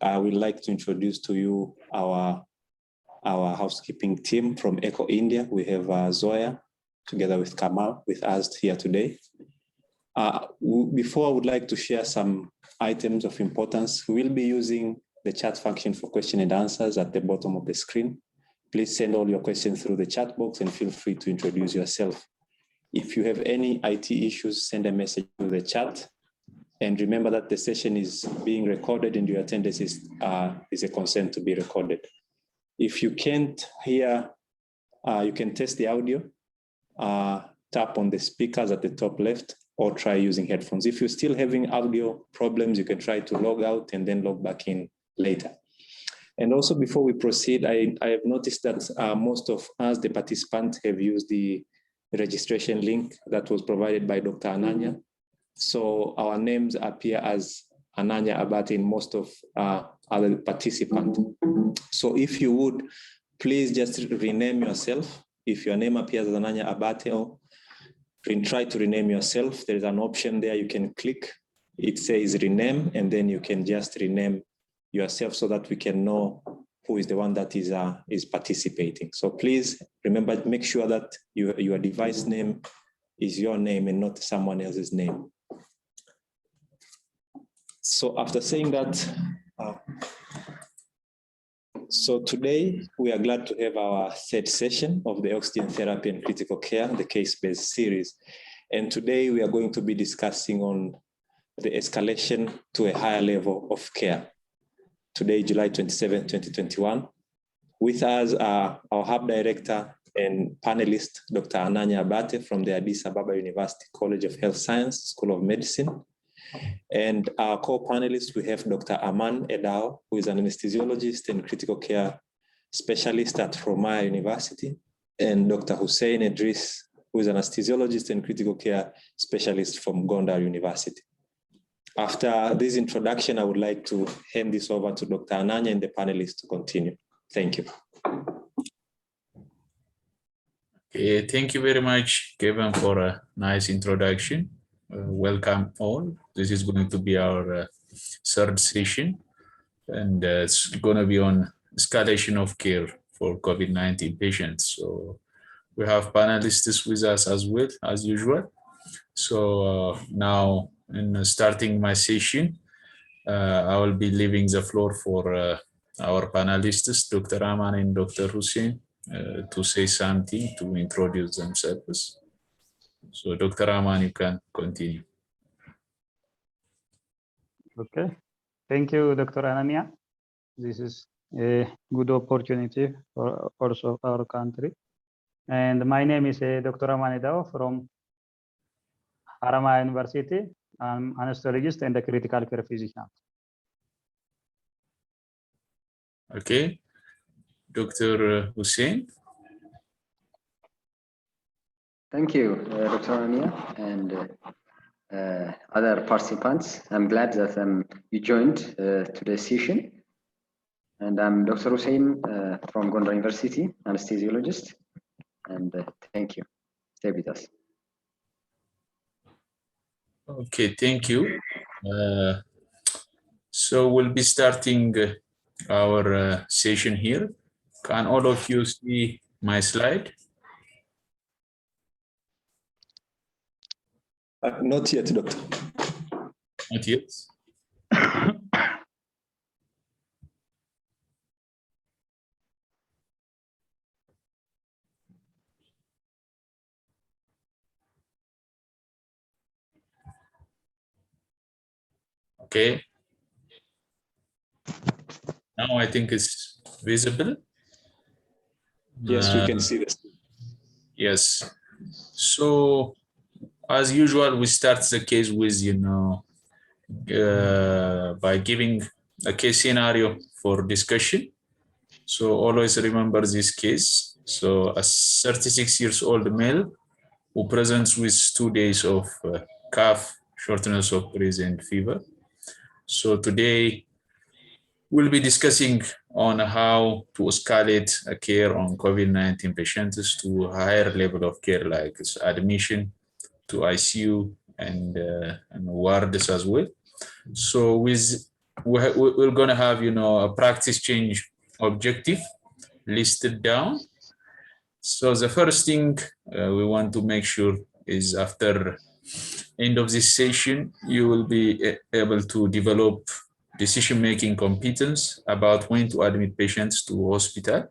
I would like to introduce to you our housekeeping team from ECHO India. We have Zoya, together with Kamal, with us here today. Before, I would like to share some items of importance. We will be using the chat function for question and answers at the bottom of the screen. Please send all your questions through the chat box and feel free to introduce yourself. If you have any IT issues, send a message to the chat. And remember that the session is being recorded and your attendance is a consent to be recorded. If you can't hear, you can test the audio, tap on the speakers at the top left, or try using headphones. If you're still having audio problems, you can try to log out and then log back in later. And also, before we proceed, I have noticed that most of us, the participants, have used the registration link that was provided by Dr. Ananya. So our names appear as Ananya Abate in most of other participants. So if you would, please just rename yourself. If your name appears as Ananya Abate, or try to rename yourself. There is an option there you can click. It says rename, and then you can just rename yourself so that we can know who is the one that is participating. So please remember, make sure that your device name is your name and not someone else's name. So after saying that, so today we are glad to have our third session of the Oxygen Therapy and Critical Care, the case-based series. And today we are going to be discussing on the escalation to a higher level of care. Today, July 27, 2021. With us are our Hub Director and panelist, Dr. Ananya Abate from the Addis Ababa University College of Health Science, School of Medicine. And our co-panelists, we have Dr. Aman Edao, who is an anesthesiologist and critical care specialist at Romaya University, and Dr. Hussein Idris, who is an anesthesiologist and critical care specialist from Gondar University. After this introduction, I would like to hand this over to Dr. Ananya and the panelists to continue. Thank you. Okay, thank you very much, Kevin, for a nice introduction. Welcome all. This is going to be our third session, and it's going to be on escalation of care for COVID-19 patients. So we have panelists with us as well, as usual. So now, in starting my session, I will be leaving the floor for our panelists, Dr. Aman and Dr. Hussein, to say something, to introduce themselves. So Dr. Aman, you can continue. Okay, thank you, Dr. Ananya. This is a good opportunity for also our country. And my name is Dr. Aman Edao from Romaya University. I'm an anesthesiologist and a critical care physician. Okay, Dr. Hussein. Thank you, Dr. Ananya and other participants. I'm glad that you joined today's session. And I'm Dr. Hussein from Gondar University, anesthesiologist. And thank you. Stay with us. Okay, thank you. So we'll be starting our session here. Can all of you see my slide? Not yet, Doctor. Not yet. Okay. Now I think it's visible. Yes, we can see this. Yes. So as usual, we start the case with, by giving a case scenario for discussion. So always remember this case. So a 36 years old male who presents with 2 days of cough, shortness of breath, and fever. So today we'll be discussing on how to escalate a care on COVID-19 patients to a higher level of care, like admission to ICU and wards as well. So with we're going to have, a practice change objective listed down. So the first thing we want to make sure is after end of this session, you will be able to develop decision-making competence about when to admit patients to hospital.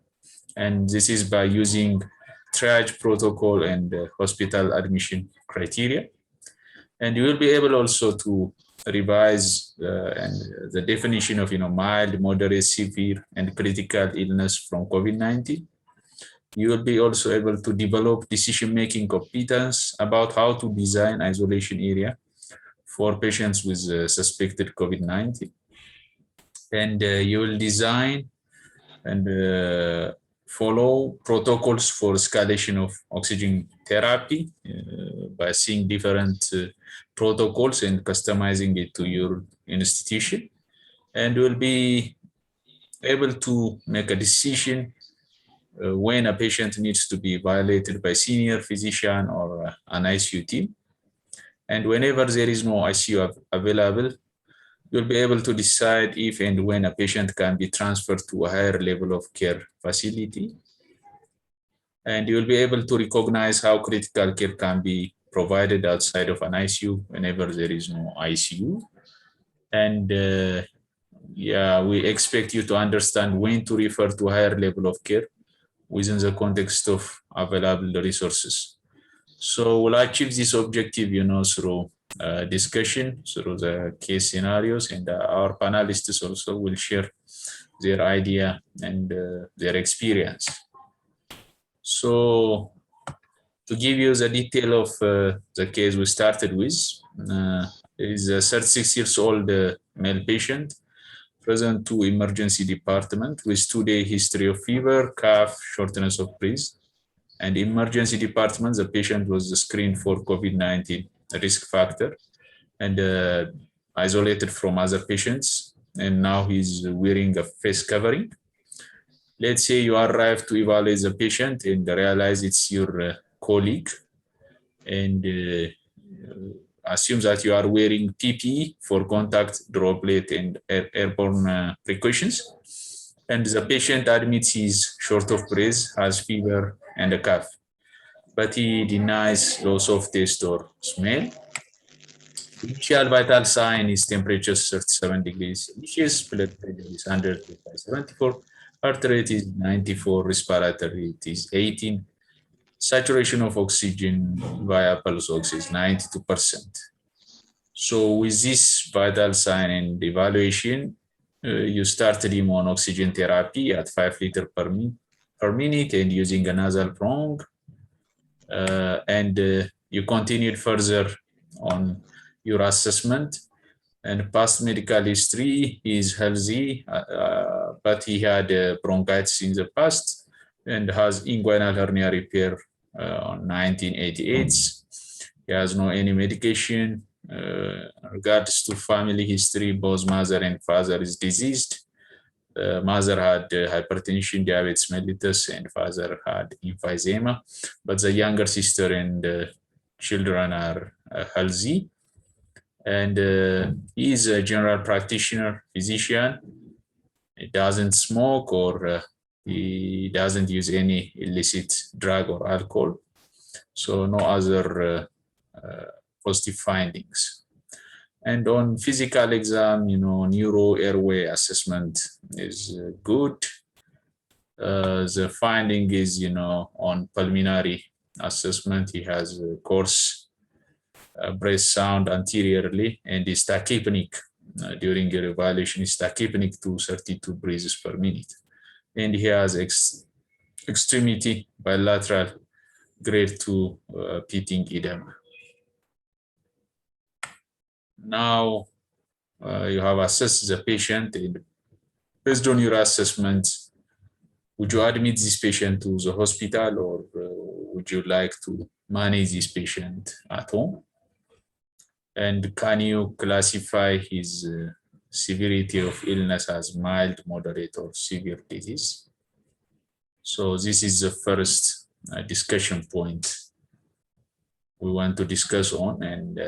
And this is by using triage protocol and hospital admission criteria. And you will be able also to revise and the definition of mild, moderate, severe, and critical illness from COVID-19. You will be also able to develop decision-making competence about how to design isolation area for patients with suspected COVID-19. And you will design and follow protocols for escalation of oxygen therapy by seeing different protocols and customizing it to your institution. And will be able to make a decision when a patient needs to be violated by senior physician or an ICU team. And whenever there is no ICU available, you'll be able to decide if and when a patient can be transferred to a higher level of care facility. And you'll be able to recognize how critical care can be provided outside of an ICU whenever there is no ICU. And yeah, we expect you to understand when to refer to a higher level of care within the context of available resources. So we'll achieve this objective, through discussion, through the case scenarios, and our panelists also will share their idea and their experience. So to give you the detail of the case we started with, is a 36 years old male patient present to emergency department with 2-day history of fever, cough, shortness of breath. And emergency department, the patient was screened for COVID-19 risk factor and isolated from other patients. And now he's wearing a face covering. Let's say you arrive to evaluate the patient and realize it's your colleague, and assume that you are wearing PPE for contact, droplet, and airborne precautions. And the patient admits he's short of breath, has fever, and a cough, but he denies loss of taste or smell. Initial vital sign is temperature 37 degrees Celsius, blood pressure is 100/74, heart rate is 94, respiratory rate is 18, saturation of oxygen via pulse ox is 92%. So with this vital sign and evaluation, you started him on oxygen therapy at 5 liters per minute and using a nasal prong. And you continued further on your assessment, and past medical history is healthy, but he had bronchitis in the past and has inguinal hernia repair on 1988. He has no any medication. Regards to family history, both mother and father is diseased. Mother had hypertension, diabetes mellitus, and father had emphysema, but the younger sister and children are healthy. And he is a general practitioner, physician. He doesn't smoke or he doesn't use any illicit drug or alcohol. So no other positive findings. And on physical exam, neuro airway assessment is good. The finding is, on pulmonary assessment, he has a coarse breath sound anteriorly and is tachypneic. During your evaluation, is tachypneic to 32 breaths per minute. And he has extremity bilateral grade 2 pitting edema. Now you have assessed the patient, and based on your assessment, would you admit this patient to the hospital, or would you like to manage this patient at home? And can you classify his severity of illness as mild, moderate, or severe disease? So this is the first discussion point we want to discuss on, and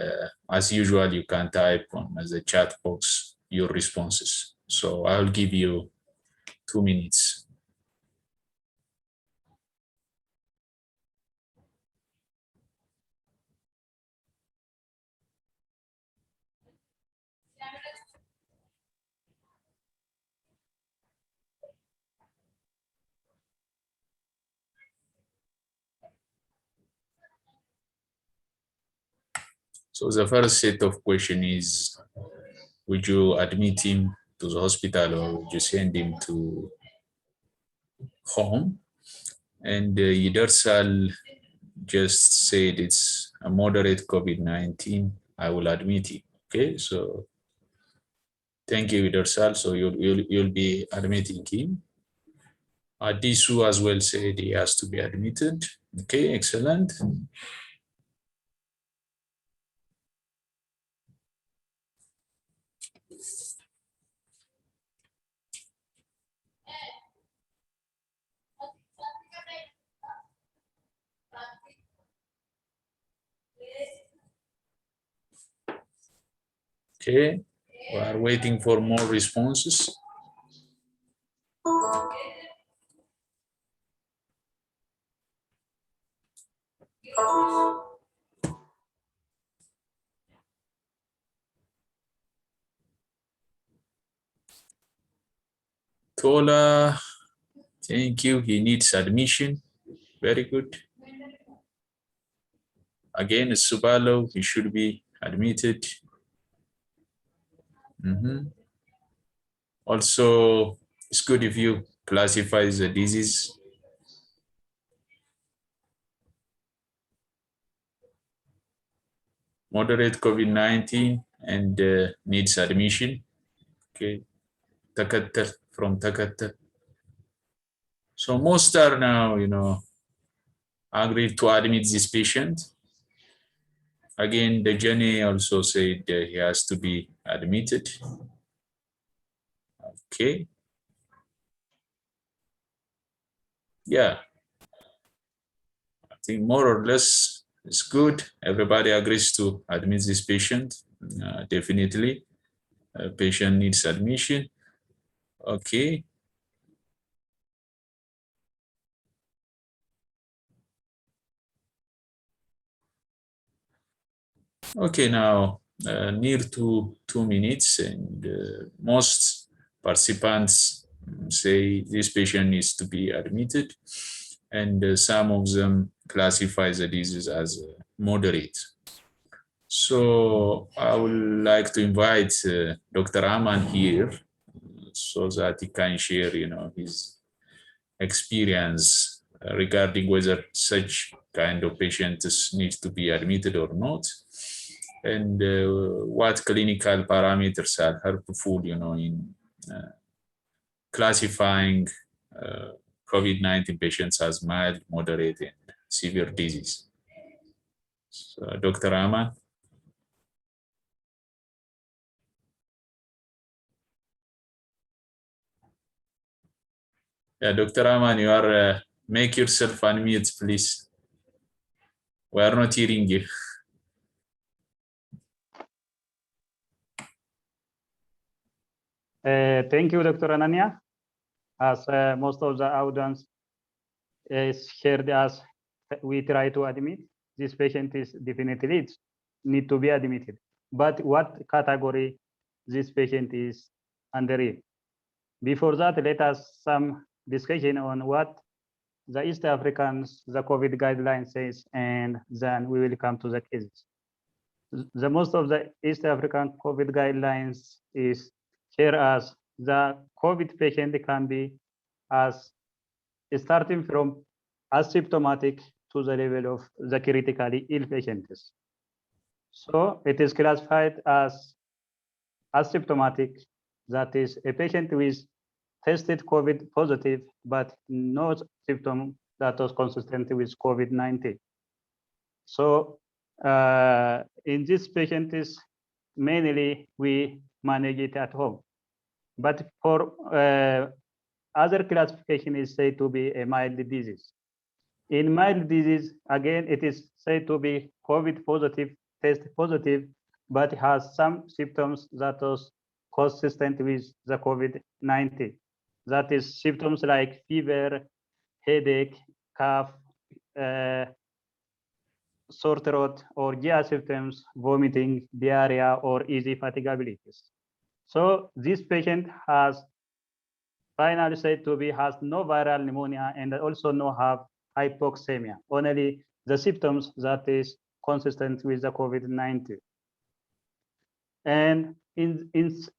as usual, you can type on the chat box your responses. So I'll give you 2 minutes. So the first set of question is, would you admit him to the hospital or would you send him to home? And Yidarsal just said it's a moderate COVID-19. I will admit it. Okay, so thank you, Yidarsal. So you'll be admitting him. Adisu as well said he has to be admitted. Okay, excellent. Okay, we are waiting for more responses. Tola, thank you. He needs admission. Very good. Again, Subalo, he should be admitted. Also, it's good if you classify the disease. Moderate COVID-19 and needs admission. Okay, Takattar from Takattar. So most are now, agreed to admit this patient. Again, the journey also said he has to be admitted. Okay. Yeah. I think more or less it's good. Everybody agrees to admit this patient. Definitely. Patient needs admission. Okay. Okay, now near to 2 minutes, and most participants say this patient needs to be admitted, and some of them classify the disease as moderate. So I would like to invite Dr. Aman here so that he can share, his experience regarding whether such kind of patients need to be admitted or not, and what clinical parameters are helpful, in classifying COVID-19 patients as mild, moderate, and severe disease. So, Dr. Aman. Yeah, Dr. Aman, you are, make yourself unmute, please. We are not hearing you. Thank you, Dr. Ananya. As most of the audience is shared, as we try to admit, this patient is definitely need to be admitted. But what category this patient is under it? Before that, let us some discussion on what the East Africans, the COVID guideline says, and then we will come to the cases. The most of the East African COVID guidelines is here as the COVID patient can be as starting from asymptomatic to the level of the critically ill patients. So it is classified as asymptomatic, that is a patient with tested COVID positive, but no symptom that was consistent with COVID-19. So in this patient is mainly we manage it at home. But for other classification is said to be a mild disease. In mild disease, again, it is said to be COVID positive, test positive, but has some symptoms that was consistent with the COVID-19. That is symptoms like fever, headache, cough, sore throat, or GI symptoms, vomiting, diarrhea, or easy fatigability. So this patient has finally said to be has no viral pneumonia and also no have hypoxemia, only the symptoms that is consistent with the COVID-19. And in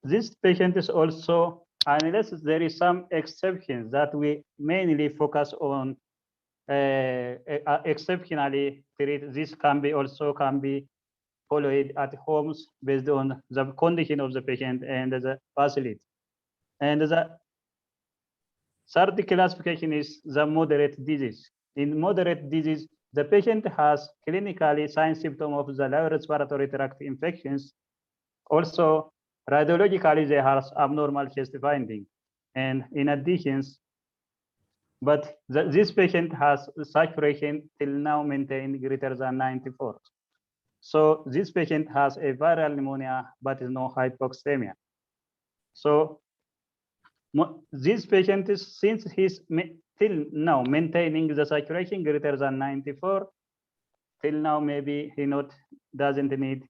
this patient is also, unless there is some exceptions that we mainly focus on, exceptionally treat, this can be followed at homes based on the condition of the patient and the facility. And the third classification is the moderate disease. In moderate disease, the patient has clinically sign symptom of the lower respiratory tract infections. Also, radiologically, they have abnormal chest finding. And in addition, but this patient has saturation till now maintained greater than 94. So this patient has a viral pneumonia, but is no hypoxemia. So this patient is, since he's till now maintaining the saturation greater than 94, till now maybe he doesn't need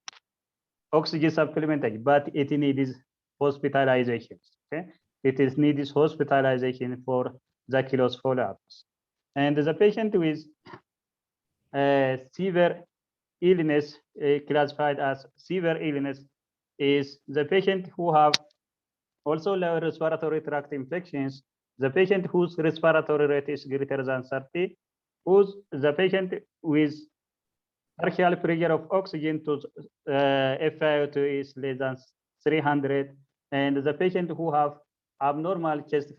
oxygen supplementation, but it needs hospitalization. Okay, it is needs hospitalization for the close follow-ups. And the patient with severe illness, classified as severe illness, is the patient who have also lower respiratory tract infections, the patient whose respiratory rate is greater than 30, the patient with partial pressure of oxygen to FiO2 is less than 300, and the patient who have abnormal chest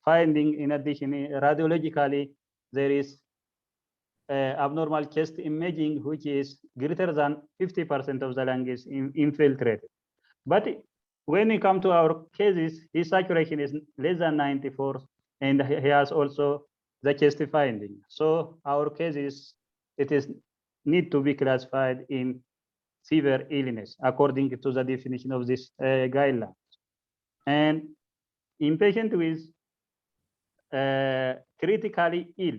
finding. In addition, radiologically, there is abnormal chest imaging, which is greater than 50% of the lung is infiltrated. But when we come to our cases, his saturation is less than 94, and he has also the chest finding. So our cases, it is need to be classified in severe illness according to the definition of this guideline. And in patient with critically ill,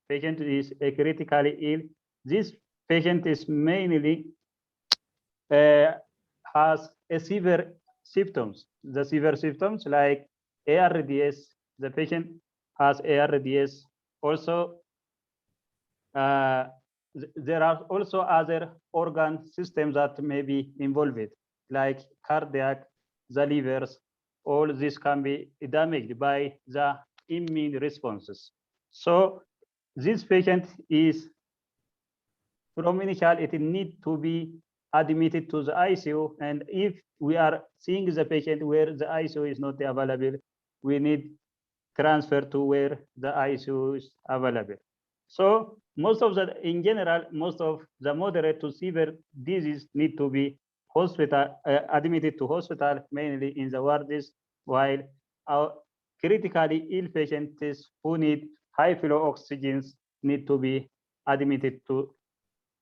patient is critically ill, this patient is mainly has a severe symptoms. The severe symptoms like ARDS, the patient has ARDS. Also, there are also other organ systems that may be involved, like cardiac, the livers. All this can be damaged by the immune responses. So this patient is, from initial, it need to be admitted to the ICU. And if we are seeing the patient where the ICU is not available, we need transfer to where the ICU is available. So most of the, in general, most of the moderate to severe disease need to be admitted to hospital, mainly in the wards, while our critically ill patients who need high flow oxygens need to be admitted to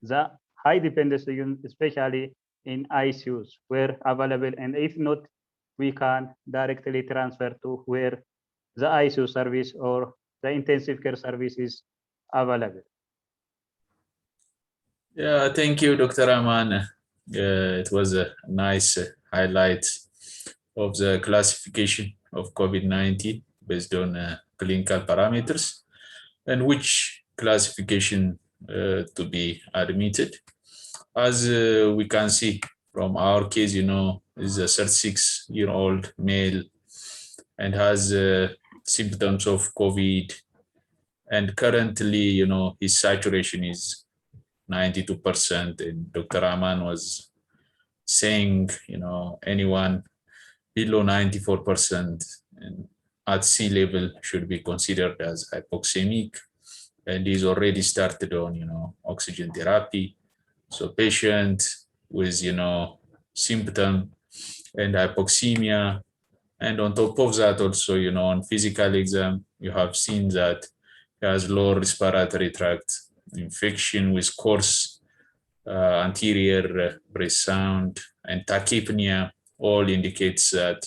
the high dependency unit, especially in ICUs where available. And if not, we can directly transfer to where the ICU service or the intensive care service is available. Yeah, thank you, Dr. Aman. It was a nice highlight of the classification of COVID-19 based on clinical parameters and which classification to be admitted. As we can see from our case, is a 36-year-old male and has symptoms of COVID. And currently, his saturation is 92%. And Dr. Aman was saying, anyone below 94% and at sea level should be considered as hypoxemic. And he's already started on, oxygen therapy. So patient with, symptom and hypoxemia. And on top of that also, on physical exam, you have seen that he has lower respiratory tract infection with coarse anterior breath sound and tachypnea all indicates that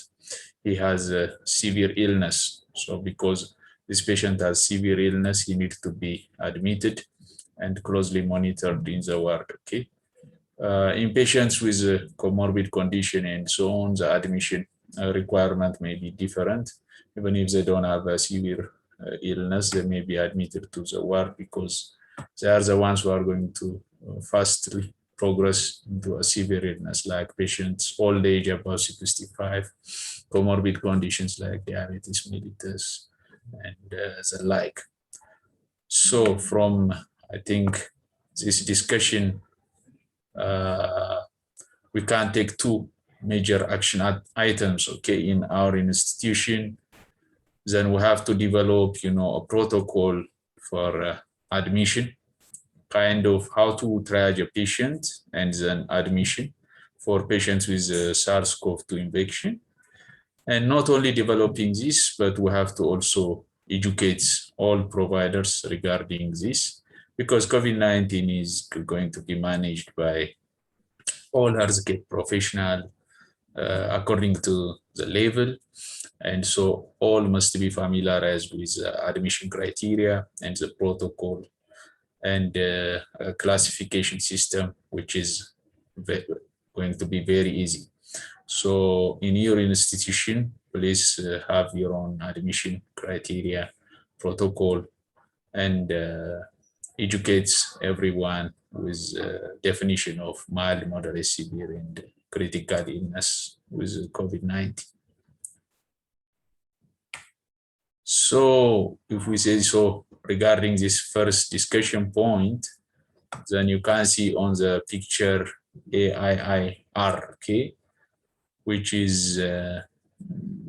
he has a severe illness. So because this patient has severe illness, he needs to be admitted and closely monitored in the ward, okay? In patients with a comorbid condition and so on, the admission requirement may be different. Even if they don't have a severe illness, they may be admitted to the ward because they are the ones who are going to fastly progress into a severe illness, like patients old age above 65, comorbid conditions like diabetes mellitus, and the like. So from, I think, this discussion, we can take two major action items, okay, in our institution. Then we have to develop, a protocol for admission, kind of how to triage a patient, and then admission for patients with SARS-CoV-2 infection. And not only developing this, but we have to also educate all providers regarding this, because COVID-19 is going to be managed by all healthcare professionals according to the level. And so all must be familiarized with admission criteria and the protocol and a classification system, which is going to be very easy. So in your institution, please have your own admission criteria, protocol, and educates everyone with definition of mild, moderate, severe, and critical illness with COVID-19. So if we say so regarding this first discussion point, then you can see on the picture AIIR, okay, which is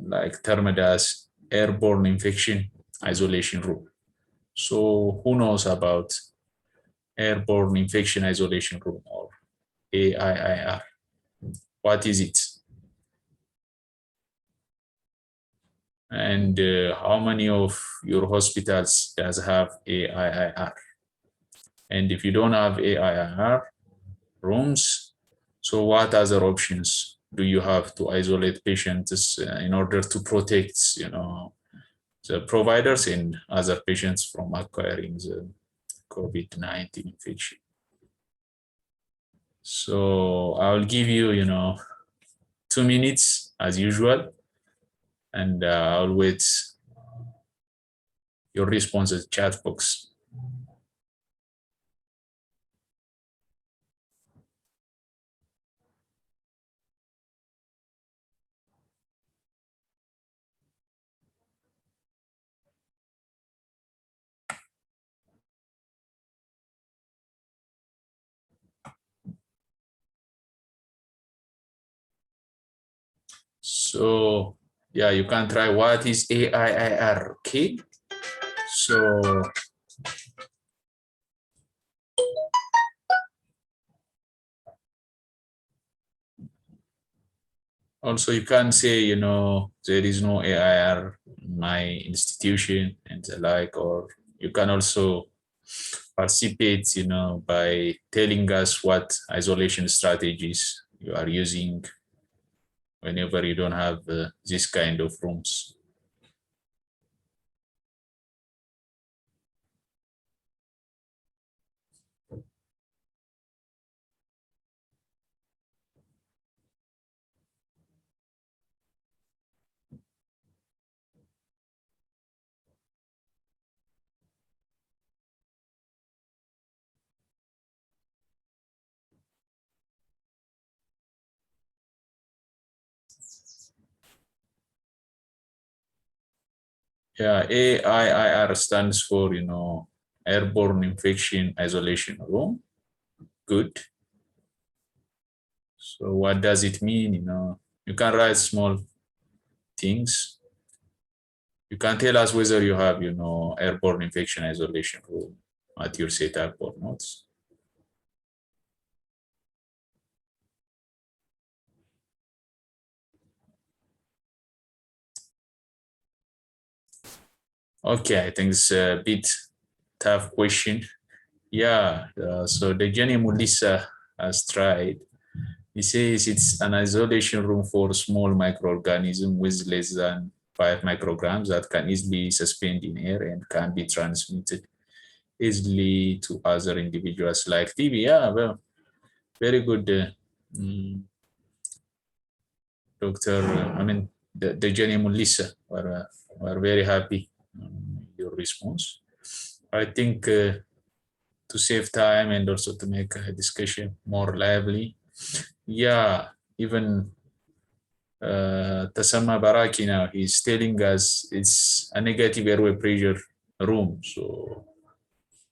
like termed as airborne infection isolation room. So who knows about airborne infection isolation room, or AIIR? What is it? And how many of your hospitals does have AIIR? And if you don't have AIIR rooms, so what other options do you have to isolate patients in order to protect, the providers and other patients from acquiring the COVID-19 infection? So I'll give you, 2 minutes as usual, and I'll wait your response in the chat box. So yeah, you can try what is AIIR, okay? So also you can say, there is no AIR in my institution and the like, or you can also participate, by telling us what isolation strategies you are using whenever you don't have this kind of rooms. Yeah, AIIR stands for, airborne infection isolation room. Good. So what does it mean? You can write small things. You can tell us whether you have, airborne infection isolation room at your setup or not. Okay, I think it's a bit tough question. Yeah, so the Jenny Mulisa has tried. He says it's an isolation room for small microorganisms with less than 5 micrograms that can easily suspend in air and can be transmitted easily to other individuals like TB. Yeah, well, very good, Dr. The Jenny Mulissa were very happy your response. I think to save time and also to make a discussion more lively, yeah, even Tasamma Baraki now, he's telling us it's a negative airway pressure room. So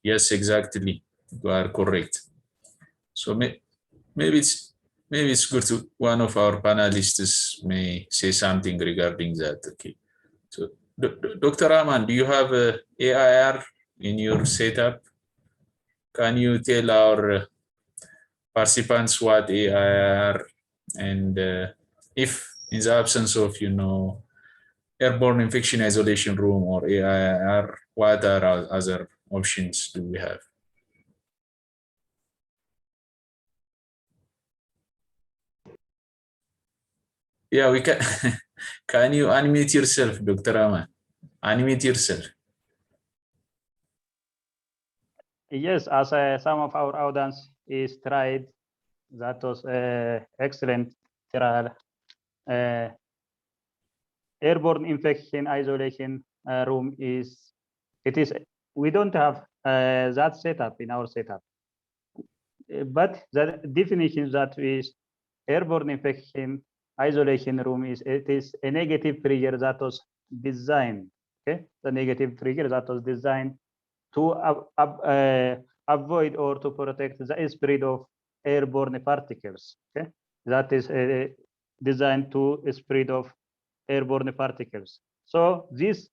yes, exactly, you are correct. So maybe it's good to one of our panelists may say something regarding that. Okay. So Dr. Rahman, do you have a AIR in your setup? Can you tell our participants what AIR, and if in the absence of airborne infection isolation room or AIR, what are other options do we have? Yeah, we can. Can you unmute yourself, Dr. Rahman? Unmute yourself. Yes, as some of our audience is tried, that was excellent trial. Airborne infection isolation room we don't have that setup in our setup. But the definition that is airborne infection isolation room is a negative pressure that was designed. Okay, the negative pressure that was designed to avoid or to protect the spread of airborne particles. Okay, that is designed to spread of airborne particles. So this,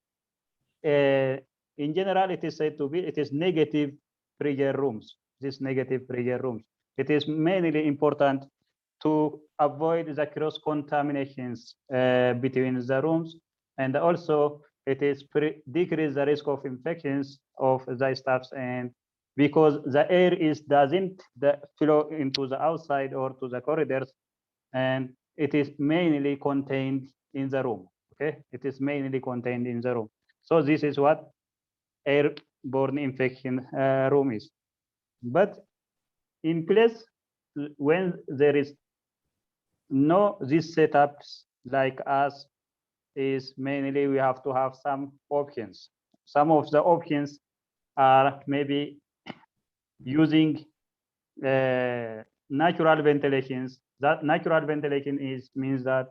in general, it is said to be negative pressure rooms. These negative pressure rooms. It is mainly important to avoid the cross contaminations between the rooms, and also it is decrease the risk of infections of the staffs, and because the air doesn't flow into the outside or to the corridors, and it is mainly contained in the room. Okay, it is mainly contained in the room. So this is what airborne infection room is. But in place, when there is no these setups like us, is mainly we have to have some options. Some of the options are maybe using natural ventilations. That natural ventilation means that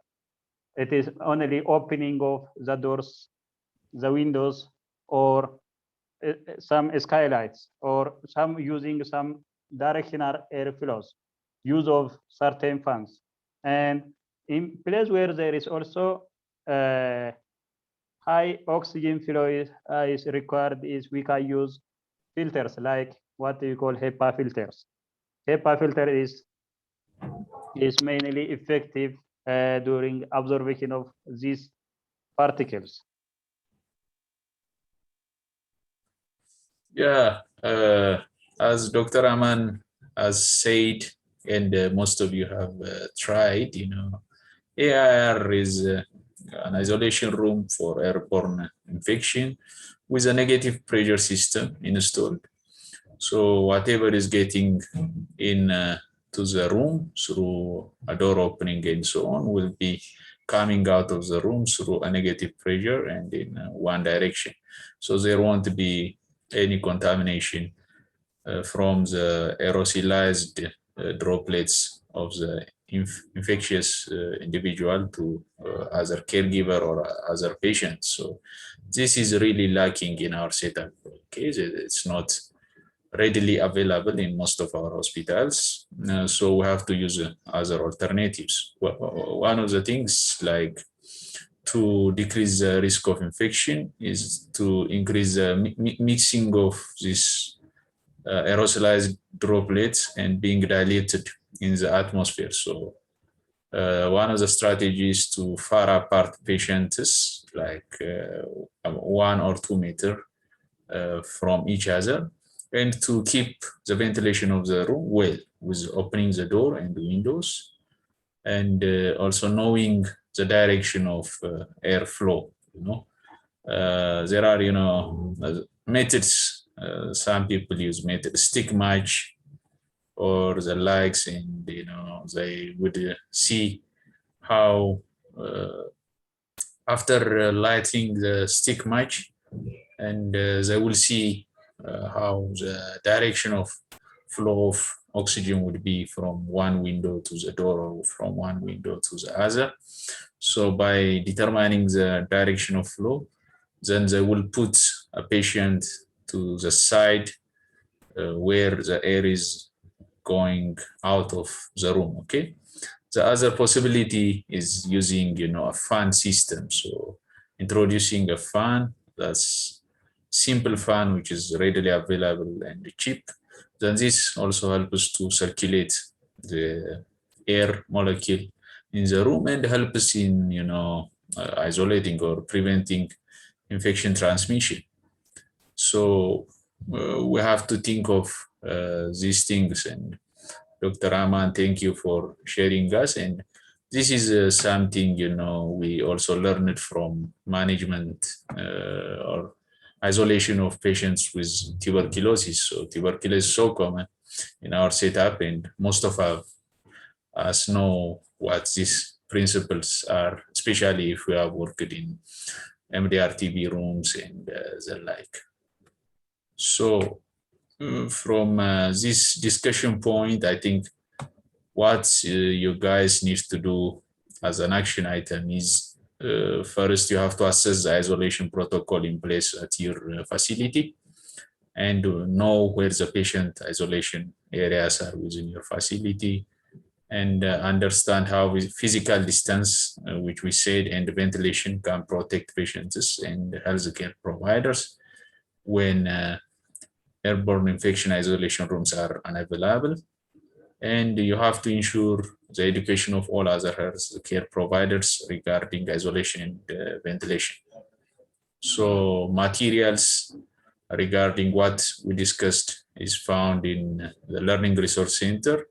it is only opening of the doors, the windows, or some skylights, or some using some directional airflows, use of certain fans. And in place where there is also high oxygen flow is required, we can use filters like what we call HEPA filters. HEPA filter is mainly effective during absorption of these particles. Yeah, as Dr. Aman has said, and most of you have tried, AIR is an isolation room for airborne infection with a negative pressure system installed. So whatever is getting in to the room through a door opening and so on will be coming out of the room through a negative pressure and in one direction. So there won't be any contamination from the aerosolized droplets of the infectious individual to other caregiver or other patients. So this is really lacking in our setup. Okay, it's not readily available in most of our hospitals, so we have to use other alternatives. One of the things, like to decrease the risk of infection, is to increase the mixing of these aerosolized droplets and being diluted in the atmosphere. So one of the strategies to far apart patients, like 1 or 2 meters from each other, and to keep the ventilation of the room well with opening the door and the windows and also knowing the direction of airflow. There are methods. Some people use method stick match or the likes, and they would see how after lighting the stick match, and they will see how the direction of flow of oxygen would be from one window to the door or from one window to the other. So by determining the direction of flow, then they will put a patient to the side where the air is going out of the room, okay? The other possibility is using, a fan system. So introducing a fan, that's simple fan, which is readily available and cheap. Then this also helps to circulate the air molecule in the room and helps in, isolating or preventing infection transmission. So we have to think of these things. And Dr. Aman, thank you for sharing us. And this is something, we also learned from management or isolation of patients with tuberculosis. So tuberculosis is so common in our setup, and most of us know what these principles are, especially if we have worked in MDR-TB rooms and the like. So from this discussion point, I think what you guys need to do as an action item is first you have to assess the isolation protocol in place at your facility and know where the patient isolation areas are within your facility, and understand how physical distance, which we said, and ventilation can protect patients and healthcare providers when airborne infection isolation rooms are unavailable. And you have to ensure the education of all other healthcare providers regarding isolation and ventilation. So materials regarding what we discussed is found in the Learning Resource Center.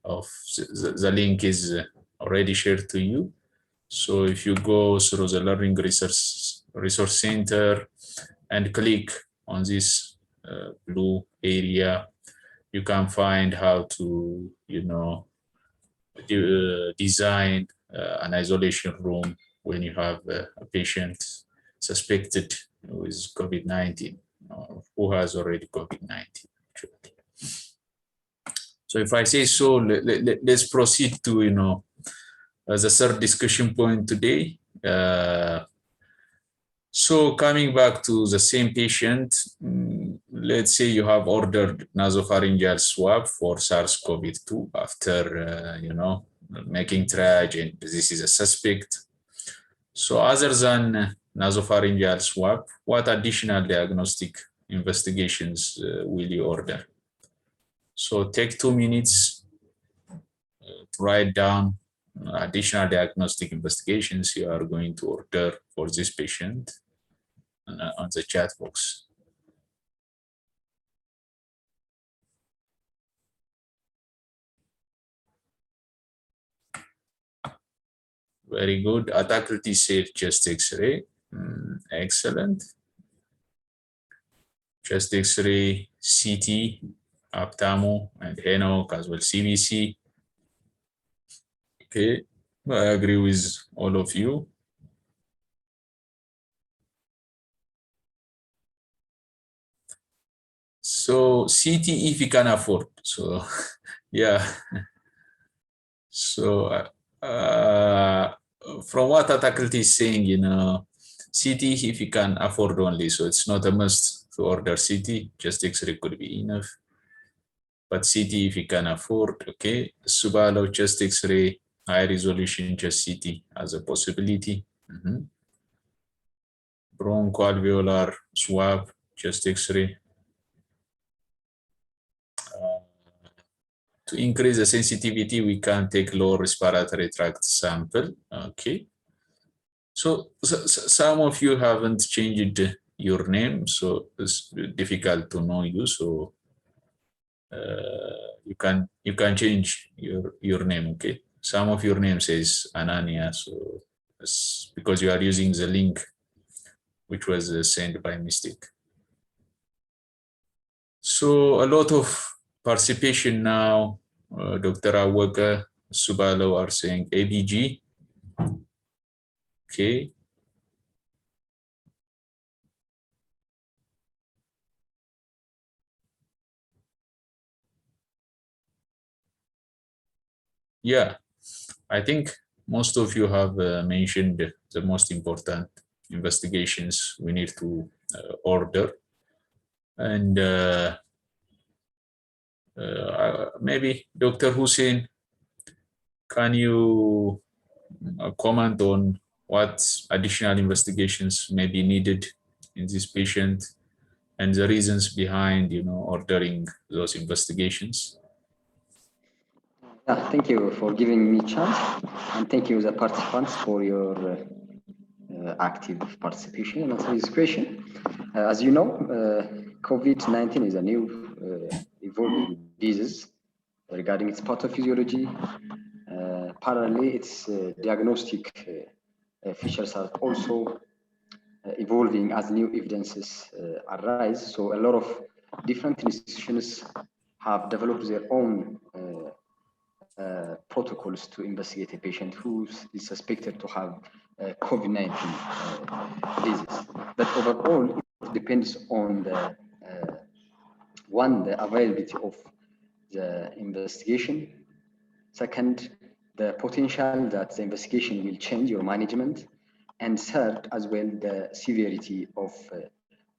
The link is already shared to you. So if you go through the Learning Resource Center and click on this blue area, you can find how to, design an isolation room when you have a patient suspected with COVID-19 or who has already COVID-19. So if I say so, let's proceed to, the third discussion point today. So coming back to the same patient, let's say you have ordered nasopharyngeal swab for SARS-CoV-2 after, making triage, and this is a suspect. So other than nasopharyngeal swab, what additional diagnostic investigations will you order? So take 2 minutes to write down additional diagnostic investigations you are going to order for this patient on the chat box. Very good. Attack-T safe chest X-ray. Excellent. Chest X-ray, CT, Aptamo, and HENOC, as well CBC. Okay, I agree with all of you. So CT if you can afford. So yeah. So from what Attack-T is saying, CT if you can afford only. So it's not a must to order CT. Just X-ray could be enough. But CT if you can afford, okay. Subalo chest X-ray, high resolution chest CT as a possibility. Bronchoalveolar swab, chest X-ray. To increase the sensitivity, we can take lower respiratory tract sample. Okay. So some of you haven't changed your name, so it's difficult to know you. So you can change your name. Okay. some of your name says Ananya, so it's because you are using the link which was sent by mistake. So a lot of participation now. Dr. Awaka, Subalo are saying ABG. Okay. Yeah, I think most of you have mentioned the most important investigations we need to order. And maybe Dr. Hussein, can you comment on what additional investigations may be needed in this patient and the reasons behind, ordering those investigations? Yeah, thank you for giving me a chance, and thank you the participants for your active participation in answering this question. As you know, COVID-19 is a new evolving disease regarding its pathophysiology. Parallelly, its diagnostic features are also evolving as new evidences arise. So a lot of different institutions have developed their own protocols to investigate a patient who is suspected to have COVID-19 disease. But overall, it depends on the availability of the investigation. Second, the potential that the investigation will change your management. And third, as well, the severity of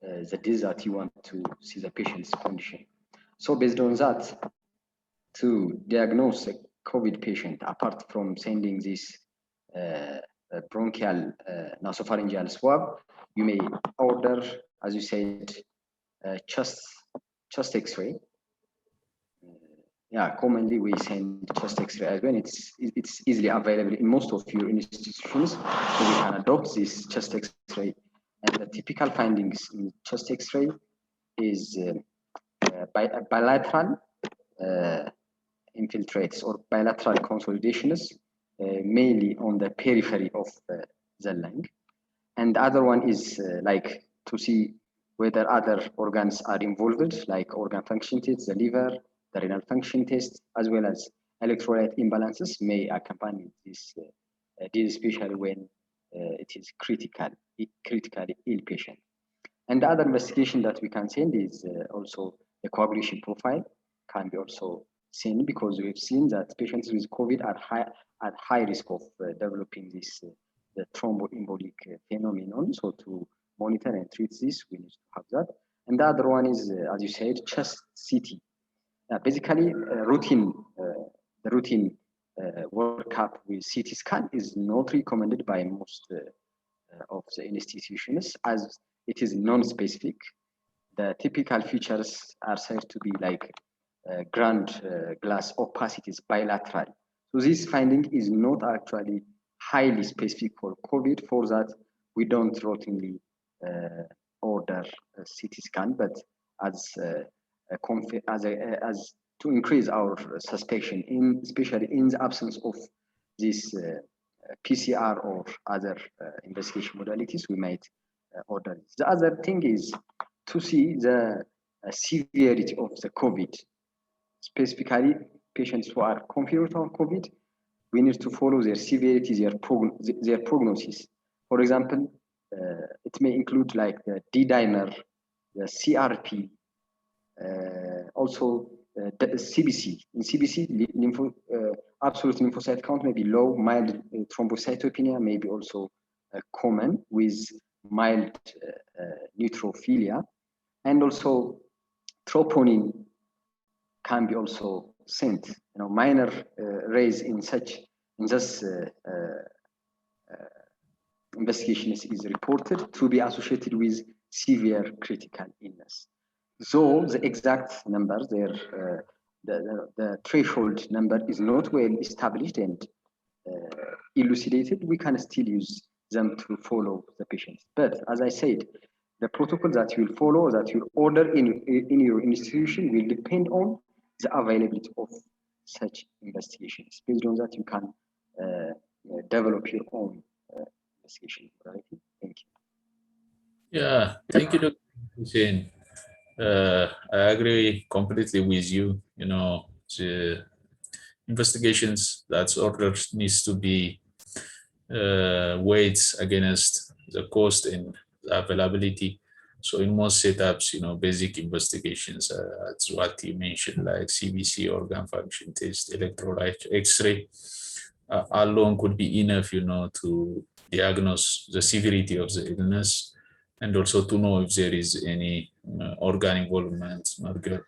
the disease that you want to see the patient's condition. So based on that, to diagnose a COVID patient, apart from sending this bronchial nasopharyngeal swab, you may order, as you said, chest X-ray. Yeah, commonly we send chest X-ray as well. It's easily available in most of your institutions, so we can adopt this chest X-ray. And the typical findings in chest X-ray is bilateral infiltrates or bilateral consolidations, mainly on the periphery of the lung. And the other one is like to see whether other organs are involved, like organ function tests, the liver, the renal function test, as well as electrolyte imbalances may accompany this disease, especially when it is critically ill patient. And the other investigation that we can send is also the coagulation profile can be also seen, because we've seen that patients with COVID are at high risk of developing this the thromboembolic phenomenon. So to monitor and treat this, we need to have that. And the other one is, as you said, chest CT. Basically, the routine workup with CT scan is not recommended by most of the institutions, as it is non-specific. The typical features are said to be like ground glass opacities bilateral. So this finding is not actually highly specific for COVID. For that, we don't routinely order a CT scan, but as to increase our suspicion, especially in the absence of this PCR or other investigation modalities, we might order. The other thing is to see the severity of the COVID, specifically patients who are confirmed on COVID. We need to follow their severity, their prognosis. For example, it may include like the D-dimer, the CRP, also the CBC. In CBC, absolute lymphocyte count may be low, mild thrombocytopenia may be also common with mild neutrophilia, and also troponin can be also sent. Minor raise in this investigation is reported to be associated with severe critical illness. So the exact number, the threshold number is not well established and elucidated. We can still use them to follow the patients. But as I said, the protocol that you will follow, that you order in your institution will depend on the availability of such investigations. Based on that, you can develop your own investigation modality. Thank you. Yeah, thank you, Dr. Hussein. I agree completely with you. You know, the investigations that's ordered needs to be weighed against the cost and the availability. So in most setups, you know, basic investigations, that's what you mentioned, like CBC, organ function test, electrolyte, X-ray, alone could be enough, you know, to diagnose the severity of the illness, and also to know if there is any organ involvement,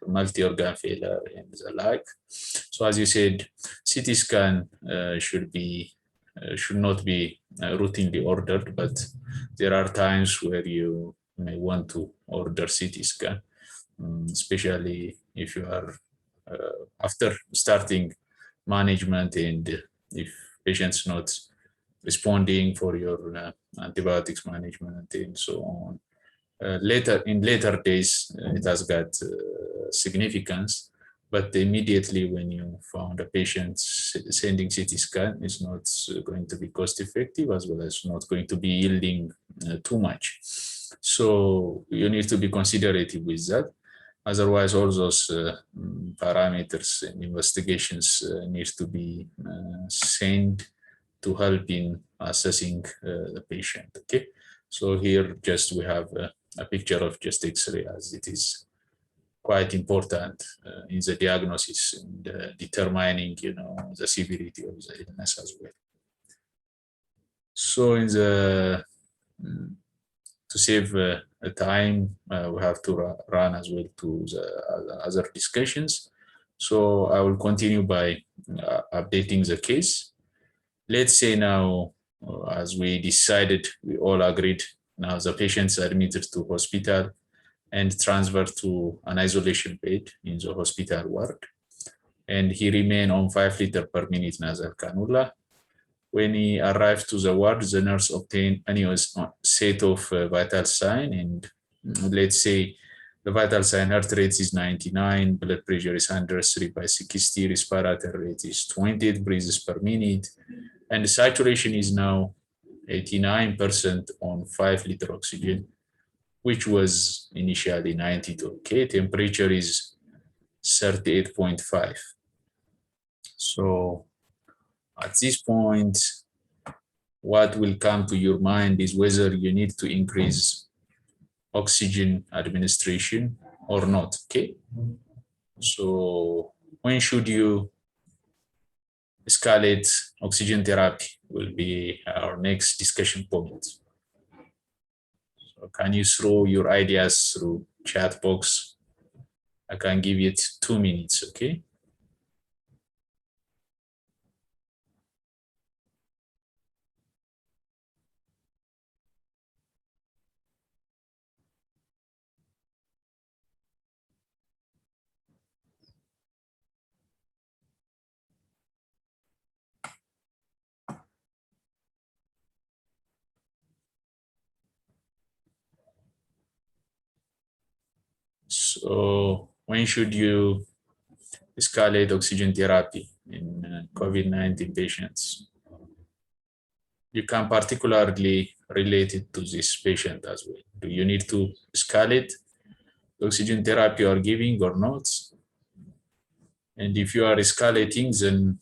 multi-organ failure, and the like. So as you said, CT scan should not be routinely ordered, but there are times where you may want to order CT scan, especially if you are after starting management, and if patients not responding for your antibiotics management and so on. In later days, it has got significance, but immediately when you found a patient, sending CT scan is not going to be cost effective, as well as not going to be yielding too much. So you need to be considerate with that. Otherwise, all those parameters and investigations need to be sent to help in assessing the patient. Okay, so here just we have a picture of just X-ray, as it is quite important in the diagnosis and determining, you know, the severity of the illness as well. So in the to save time, we have to run as well to the other discussions. So I will continue by updating the case. Let's say now, as we decided, we all agreed, now the patient is admitted to hospital and transferred to an isolation bed in the hospital ward. And he remained on 5 liters per minute nasal cannula. When he arrived to the ward, the nurse obtained a new set of vital signs, and let's say the vital sign heart rate is 99, blood pressure is 103/60, respiratory rate is 28 breaths per minute, and the saturation is now 89% on 5 liter oxygen, which was initially 92. Okay, temperature is 38.5. So at this point, what will come to your mind is whether you need to increase oxygen administration or not. Okay, so when should you escalate oxygen therapy will be our next discussion point. So can you throw your ideas through chat box? I can give it 2 minutes, okay? So when should you escalate oxygen therapy in COVID-19 patients? You can particularly relate it to this patient as well. Do you need to escalate the oxygen therapy you are giving or not? And if you are escalating, then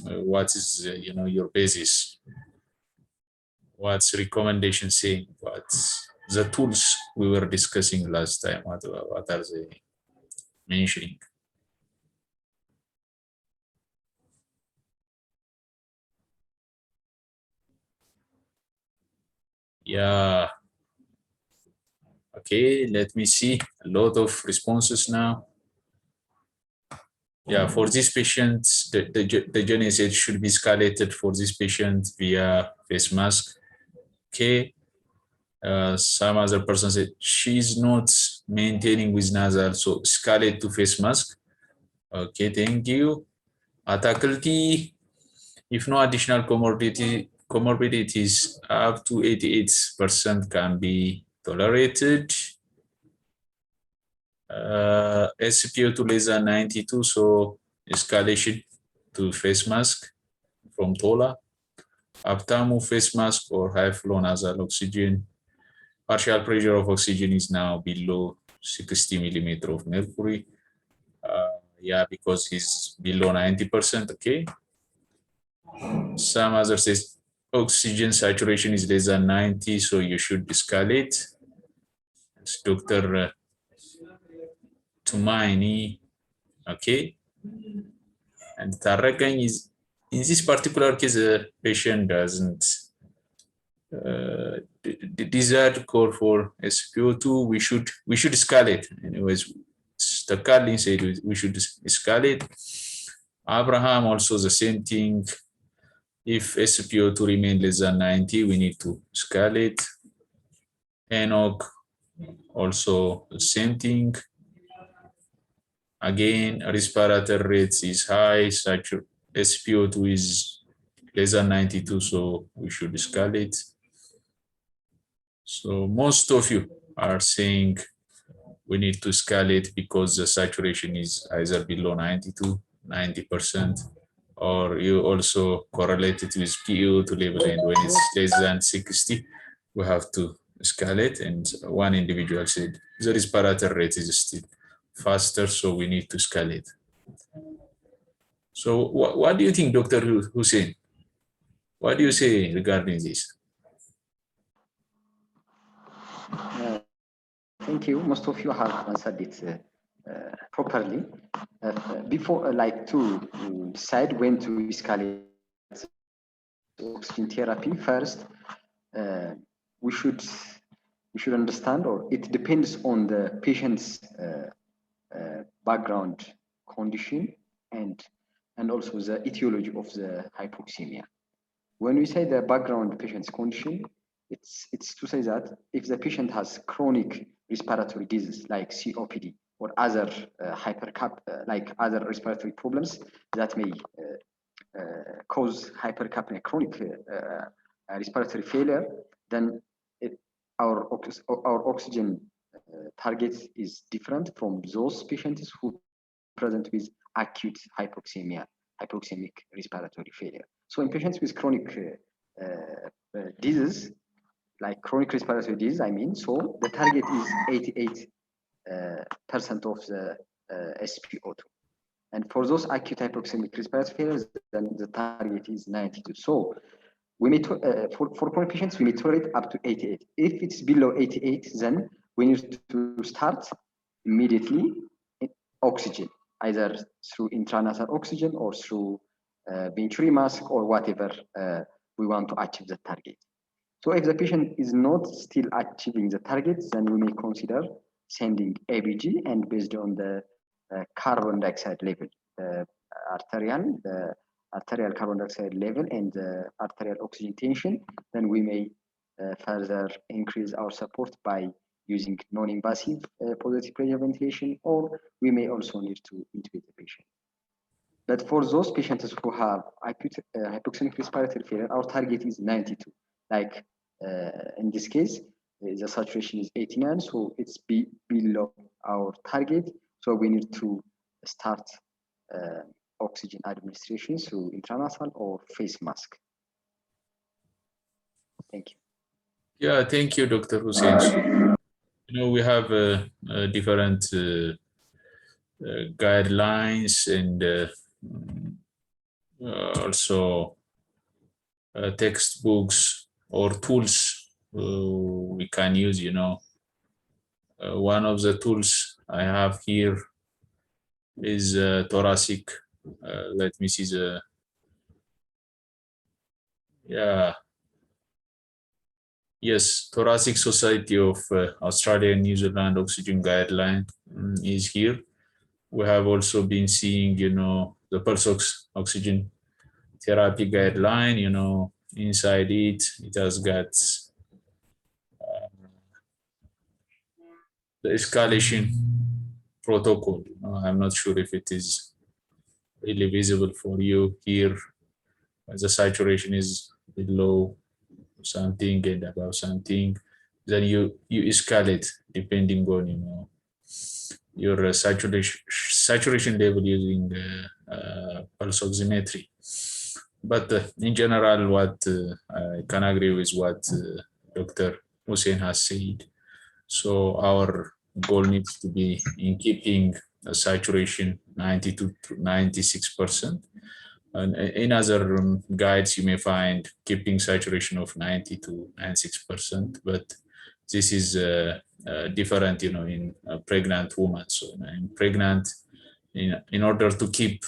what is your basis? What's recommendation saying? What's the tools we were discussing last time? What are they mentioning? Yeah. Okay, let me see. A lot of responses now. Yeah, for this patient, the journey said should be escalated for this patient via face mask. Okay. Some other person said she's not maintaining with nasal, so escalate to face mask. Okay, thank you. Ataculty, if no additional comorbidities, up to 88% can be tolerated. SpO2 less than 92, so escalation to face mask from TOLA. Aptamu face mask or high flow nasal oxygen. Partial pressure of oxygen is now below 60 millimeter of mercury. Yeah, because he's below 90%, okay. Some others says oxygen saturation is less than 90, so you should escalate. It's Dr. Tumaini, okay. And Tarakan is, in this particular case, the patient doesn't the desired call for SpO2, we should escalate. Anyways, the Carlin said we should escalate. Abraham also the same thing. If SpO2 remains less than 90, we need to escalate. Enoch also the same thing. Again, respiratory rate is high, SpO2 is less than 92, so we should escalate. So most of you are saying we need to escalate because the saturation is either below 92, 90%, or you also correlate it with PO2 level, and when it's less than 60, we have to escalate. And one individual said the respiratory rate is still faster, so we need to escalate. So what do you think, Dr. Hussein? What do you say regarding this? Thank you. Most of you have answered it properly. Before, like to decide when to escalate oxygen therapy, first we should understand, or it depends on the patient's background condition and also the etiology of the hypoxemia. When we say the background patient's condition, it's to say that if the patient has chronic respiratory disease like COPD or other like other respiratory problems that may cause hypercapnia, chronic respiratory failure, then our oxygen target is different from those patients who present with acute hypoxemia, hypoxemic respiratory failure. So in patients with chronic disease, like chronic respiratory disease, I mean, so the target is 88% of the SpO2. And for those acute hypoxemic respiratory failures, then the target is 92. So we may for chronic patients, we may tolerate up to 88. If it's below 88, then we need to start immediately oxygen, either through intranasal oxygen or through venturi mask or whatever we want to achieve the target. So if the patient is not still achieving the target, then we may consider sending ABG, and based on the carbon dioxide level, arterial carbon dioxide level and the arterial oxygen tension, then we may further increase our support by using non-invasive positive pressure ventilation, or we may also need to intubate the patient. But for those patients who have acute hypoxemic respiratory failure, our target is 92. Like in this case, the saturation is 89, so it's below our target. So we need to start oxygen administration through intranasal or face mask. Thank you. Yeah, thank you, Dr. Hussein. So, you know, we have different guidelines and also textbooks or tools we can use, you know. One of the tools I have here is thoracic. Let me see the, yeah. Yes, Thoracic Society of Australia and New Zealand Oxygen Guideline is here. We have also been seeing, you know, the pulse oxygen therapy guideline, you know, inside it has got the escalation protocol. I'm not sure if it is really visible for you here. The saturation is below something and above something, then you escalate depending on, you know, your saturation level using pulse oximetry. But in general, what I can agree with what Dr. Hussein has said. So our goal needs to be in keeping a saturation 92 to 96%. And in other guides, you may find keeping saturation of 90 to 96%, but this is different, in a pregnant woman. So in pregnant, in order to keep,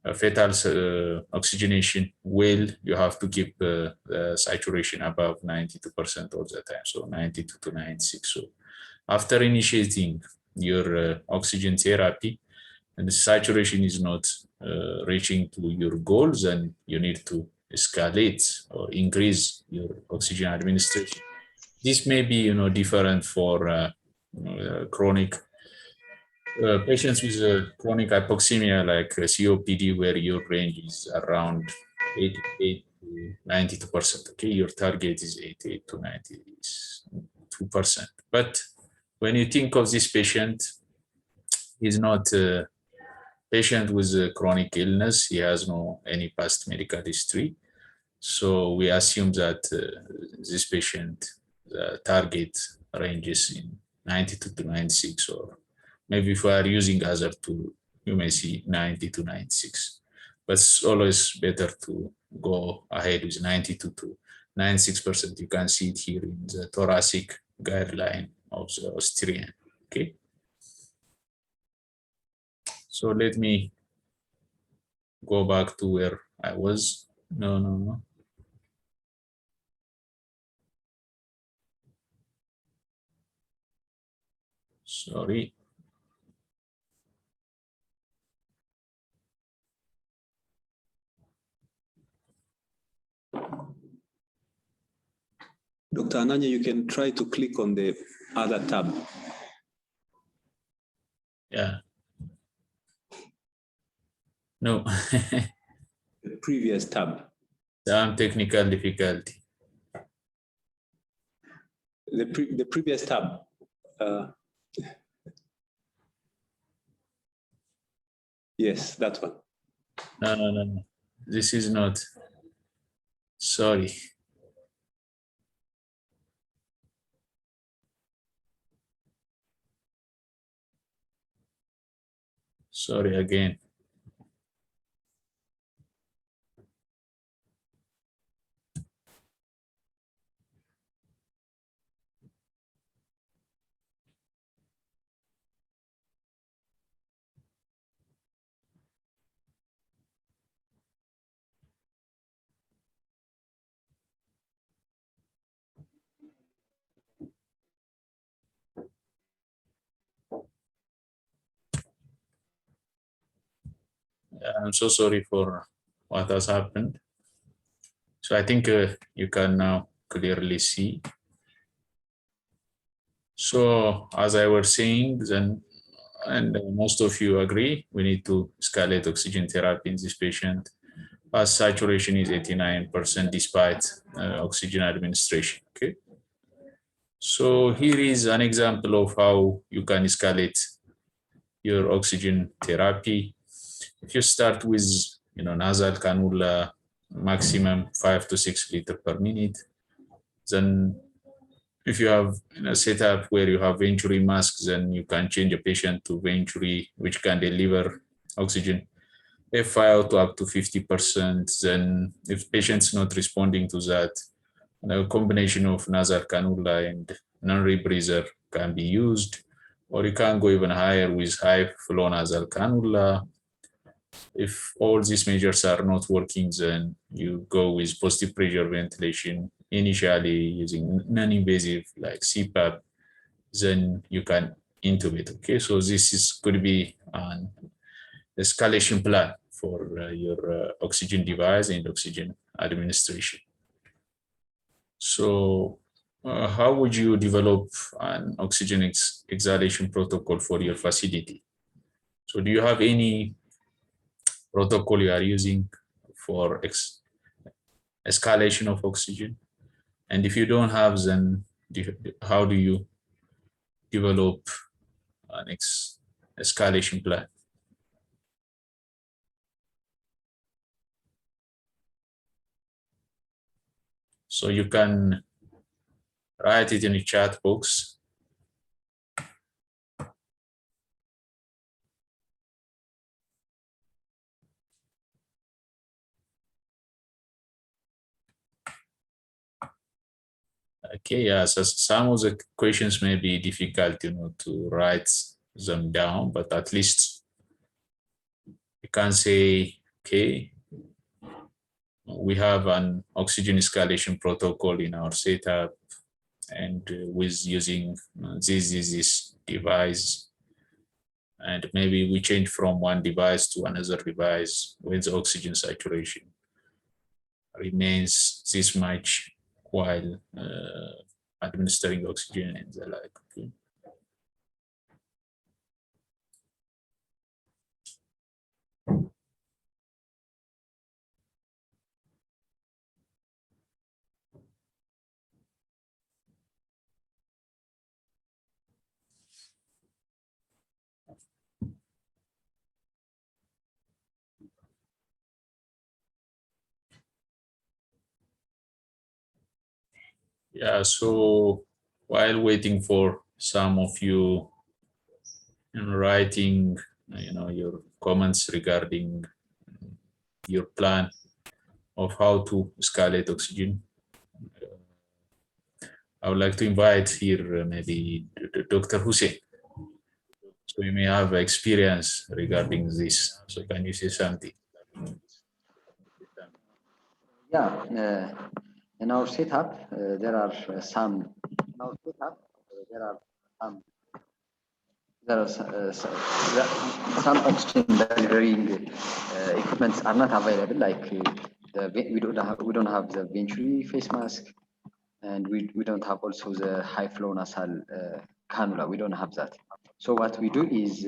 a fetal oxygenation well, you have to keep saturation above 92% all the time, so 92 to 96. So after initiating your oxygen therapy, and the saturation is not reaching to your goals, and you need to escalate or increase your oxygen administration. This may be, different for chronic patients with chronic hypoxemia like COPD, where your range is around 88 to 92%. Okay, your target is 88 to 92%. But when you think of this patient, he's not a patient with a chronic illness. He has no any past medical history. So we assume that this patient target ranges in 92 to 96, or maybe if we are using other tool, you may see 90 to 96. But it's always better to go ahead with 92 to 96%. You can see it here in the thoracic guideline of the Austrian. Okay. So let me go back to where I was. No. Sorry. Dr. Ananya, you can try to click on the other tab. Yeah. No. The previous tab. Some technical difficulty. The previous tab. Yes, that one. No. This is not. Sorry. Sorry again. I'm so sorry for what has happened. So I think you can now clearly see. So as I was saying, then, and most of you agree, we need to escalate oxygen therapy in this patient as saturation is 89% despite oxygen administration. Okay. So here is an example of how you can escalate your oxygen therapy. If you start with nasal cannula, maximum 5 to 6 liters per minute, then if you have a setup where you have venturi masks, then you can change a patient to venturi, which can deliver oxygen F5 to up to 50%. Then if patient's not responding to that, a combination of nasal cannula and non-rebreather can be used, or you can go even higher with high flow nasal cannula. If all these measures are not working, then you go with positive pressure ventilation, initially using non-invasive like CPAP, then you can intubate. Okay, so this could be an escalation plan for your oxygen device and oxygen administration. So how would you develop an oxygen exhalation protocol for your facility? So do you have any protocol you are using for escalation of oxygen? And if you don't have, then how do you develop an escalation plan. So you can write it in the chat box. Okay, yeah, so some of the questions may be difficult, to write them down, but at least you can say, okay, we have an oxygen escalation protocol in our setup, and with using this device, and maybe we change from one device to another device when the oxygen saturation remains this much while administering oxygen and the like. Okay. Yeah, so while waiting for some of you writing, your comments regarding your plan of how to escalate oxygen, I would like to invite here maybe Dr. Hussein. So you may have experience regarding this. So can you say something? Yeah, in our setup, there are some some oxygen delivering equipments are not available. Like we don't have the venturi face mask, and we don't have also the high flow nasal cannula. We don't have that. So what we do is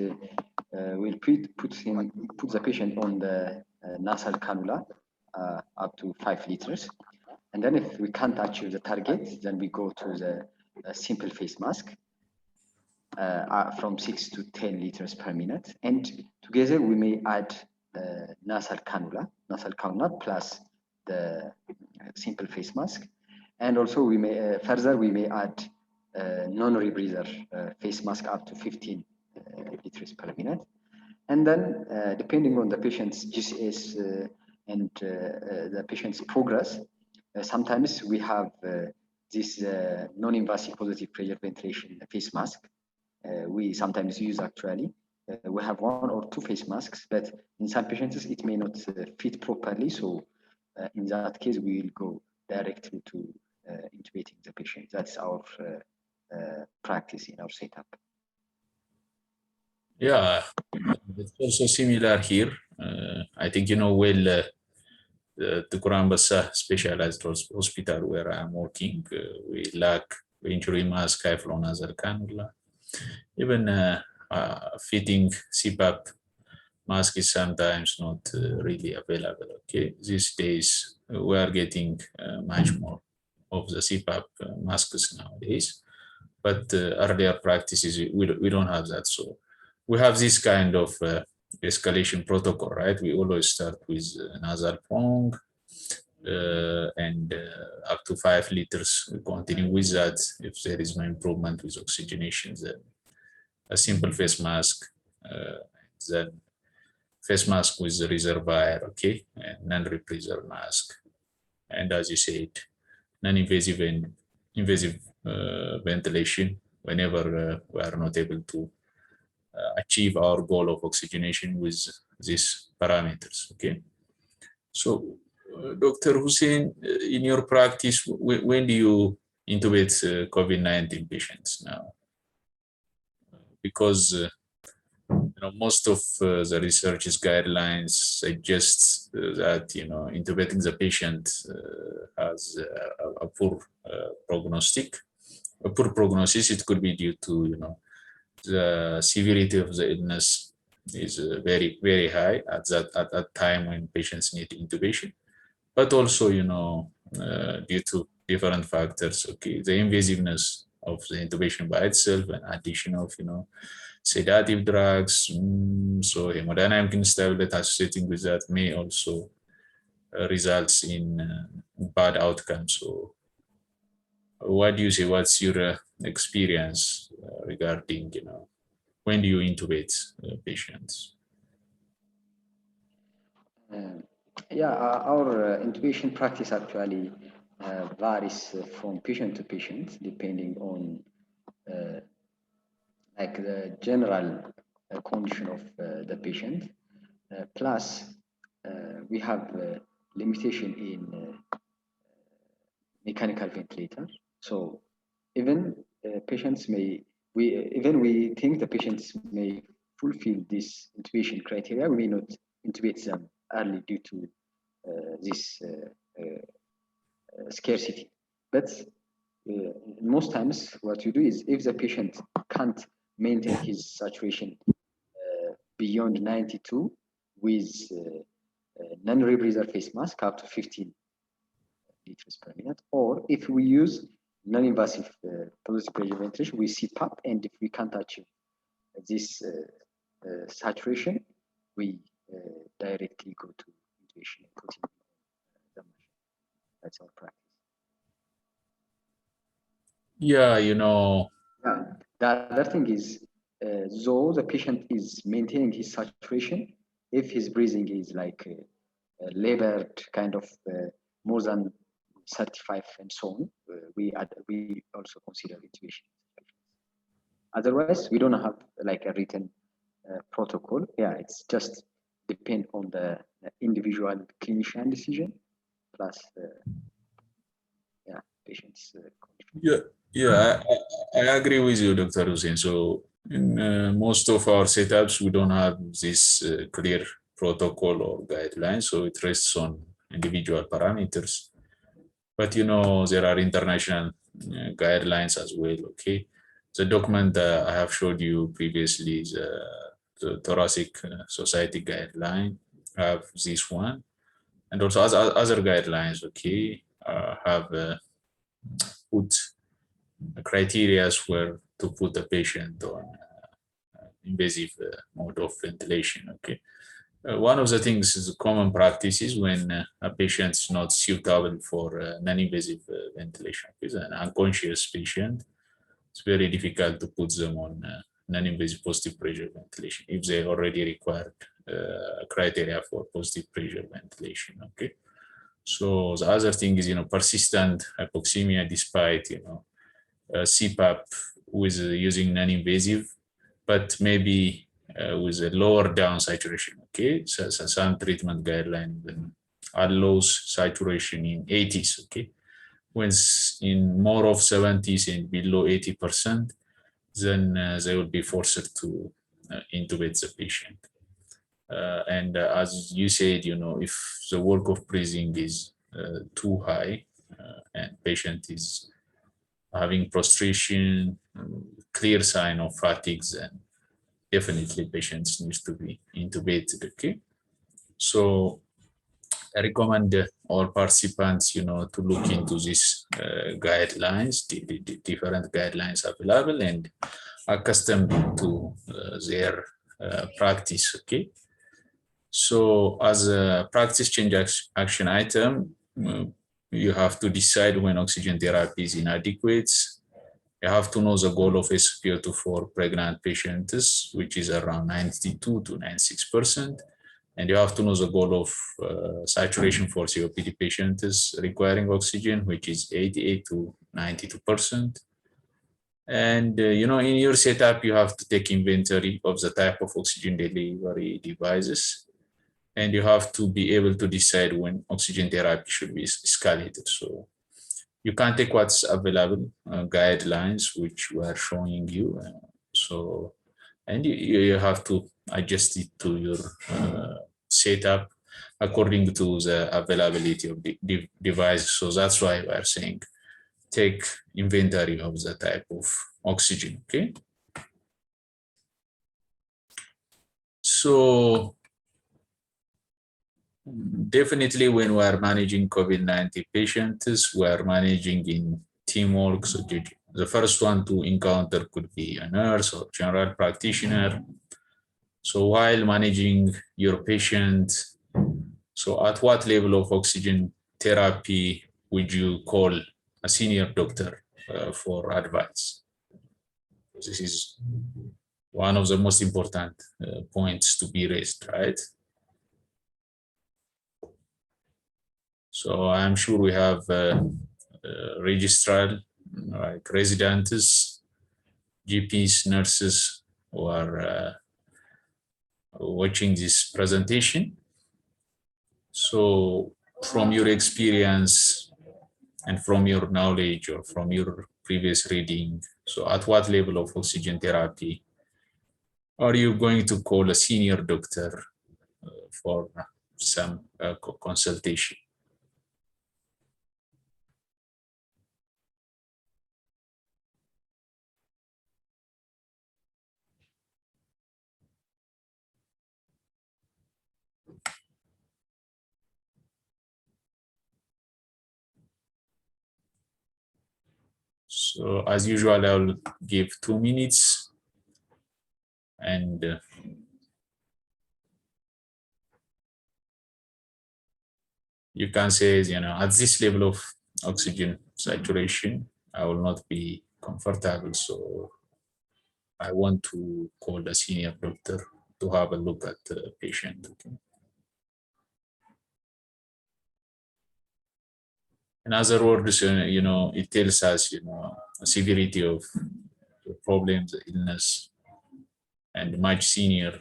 we'll put the patient on the nasal cannula up to 5 liters, and then if we can't achieve the target, then we go to the simple face mask from 6 to 10 liters per minute, and together we may add nasal cannula plus the simple face mask, and also we may we may add non-rebreather face mask up to 15 liters per minute. And then depending on the patient's GCS and the patient's progress, sometimes we have this non-invasive positive pressure ventilation face mask. We sometimes use actually. We have 1 or 2 face masks, but in some patients it may not fit properly. So in that case, we will go directly to intubating the patient. That's our practice in our setup. Yeah, it's also similar here. I think well the Tuberculosis specialized hospital where I'm working, we lack venturi mask, high flow nasal cannula. Even fitting CPAP mask is sometimes not really available. Okay, these days we are getting much more of the CPAP masks nowadays, but earlier practices we don't have that. So we have this kind of escalation protocol, right? We always start with nasal prong and up to 5 liters. We continue with that. If there is no improvement with oxygenation, then a simple face mask, then face mask with the reservoir, okay, and non-rebreather mask. And as you said, non-invasive and invasive ventilation whenever we are not able to achieve our goal of oxygenation with these parameters, okay? So, Dr. Hussein, in your practice, when do you intubate COVID-19 patients now? Because most of the research's guidelines suggest that intubating the patient has a poor prognostic. A poor prognosis, it could be due to the severity of the illness is very, very high at that time when patients need intubation, but also due to different factors. Okay, the invasiveness of the intubation by itself and addition of, sedative drugs. So hemodynamic instability associating with that may also results in bad outcomes. So what do you say? What's your experience regarding, when do you intubate patients? Our intubation practice actually varies from patient to patient, depending on like the general condition of the patient. Plus, we have limitation in mechanical ventilator. So even patients we think the patients may fulfill this intubation criteria, we may not intubate them early due to this scarcity. But most times what you do is, if the patient can't maintain his saturation beyond 92 with non-rebreather face mask up to 15 liters per minute, or if we use non-invasive positive pressure ventilation with CPAP, and if we can't achieve this saturation, we directly go to intubation and continue the machine. That's our practice. Yeah, the other thing is, though the patient is maintaining his saturation, if his breathing is like labored, kind of more than 35 and so on, we also consider intubation. Otherwise, we don't have like a written protocol. It's just depend on the individual clinician decision plus patient's condition. I agree with you, Dr. Hussein. So in most of our setups, we don't have this clear protocol or guidelines, so it rests on individual parameters. But there are international guidelines as well. Okay, the document I have showed you previously is the Thoracic Society guideline. I have this one, and also other guidelines. Okay, have put criteria where to put the patient on invasive mode of ventilation. Okay. One of the things is common practices when a patient is not suitable for non-invasive ventilation. It's an unconscious patient. It's very difficult to put them on non-invasive positive pressure ventilation if they already required criteria for positive pressure ventilation. Okay. So the other thing is, persistent hypoxemia despite, CPAP with using non-invasive, but maybe with a lower down saturation. Okay, so some treatment guideline allows saturation in 80s. Okay, when in more of 70s and below 80%, then they will be forced to intubate the patient. And as you said, if the work of breathing is too high and patient is having prostration, clear sign of fatigue, then definitely patients needs to be intubated. Okay, so I recommend all participants, to look into these guidelines, the different guidelines available, and accustomed to their practice. Okay, so as a practice change action item, you have to decide when oxygen therapy is inadequate. You have to know the goal of SpO2 for pregnant patients, which is around 92 to 96%. And you have to know the goal of saturation for COPD patients requiring oxygen, which is 88 to 92%. And, in your setup, you have to take inventory of the type of oxygen delivery devices. And you have to be able to decide when oxygen therapy should be escalated. So you can take what's available, guidelines, which we are showing you. And you have to adjust it to your setup according to the availability of the device. So that's why we are saying take inventory of the type of oxygen. Okay. So definitely when we are managing COVID-19 patients, we are managing in teamwork. So The first one to encounter could be a nurse or general practitioner. So while managing your patient, so at what level of oxygen therapy would you call a senior doctor for advice? This is one of the most important points to be raised, right? So I'm sure we have registrar, like residents, GPs, nurses who are watching this presentation. So from your experience and from your knowledge or from your previous reading, so at what level of oxygen therapy are you going to call a senior doctor for some consultation? So as usual, I'll give 2 minutes and you can say, at this level of oxygen saturation, I will not be comfortable. So I want to call the senior doctor to have a look at the patient. Okay. In other words, it tells us, the severity of the problems, the illness, and much senior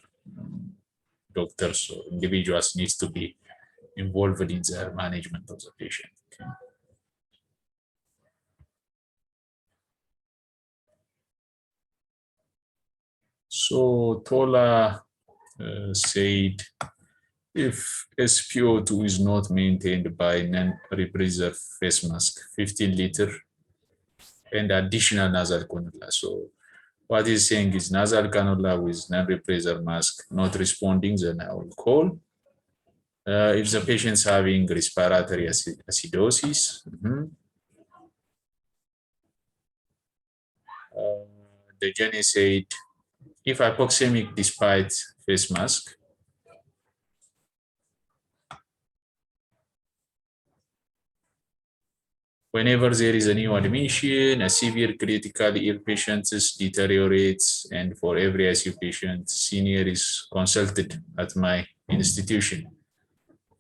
doctors or individuals needs to be involved in the management of the patient. Okay. So Tola said, if SpO2 is not maintained by non-rebreather face mask, 15 liter, and additional nasal cannula. So what he's saying is nasal cannula with non-rebreather mask not responding, then I will call. If the patient's having respiratory acidosis, the Jenny said, if hypoxemic despite face mask, whenever there is a new admission, a severe critically ill patient deteriorates, and for every ICU patient, senior is consulted at my institution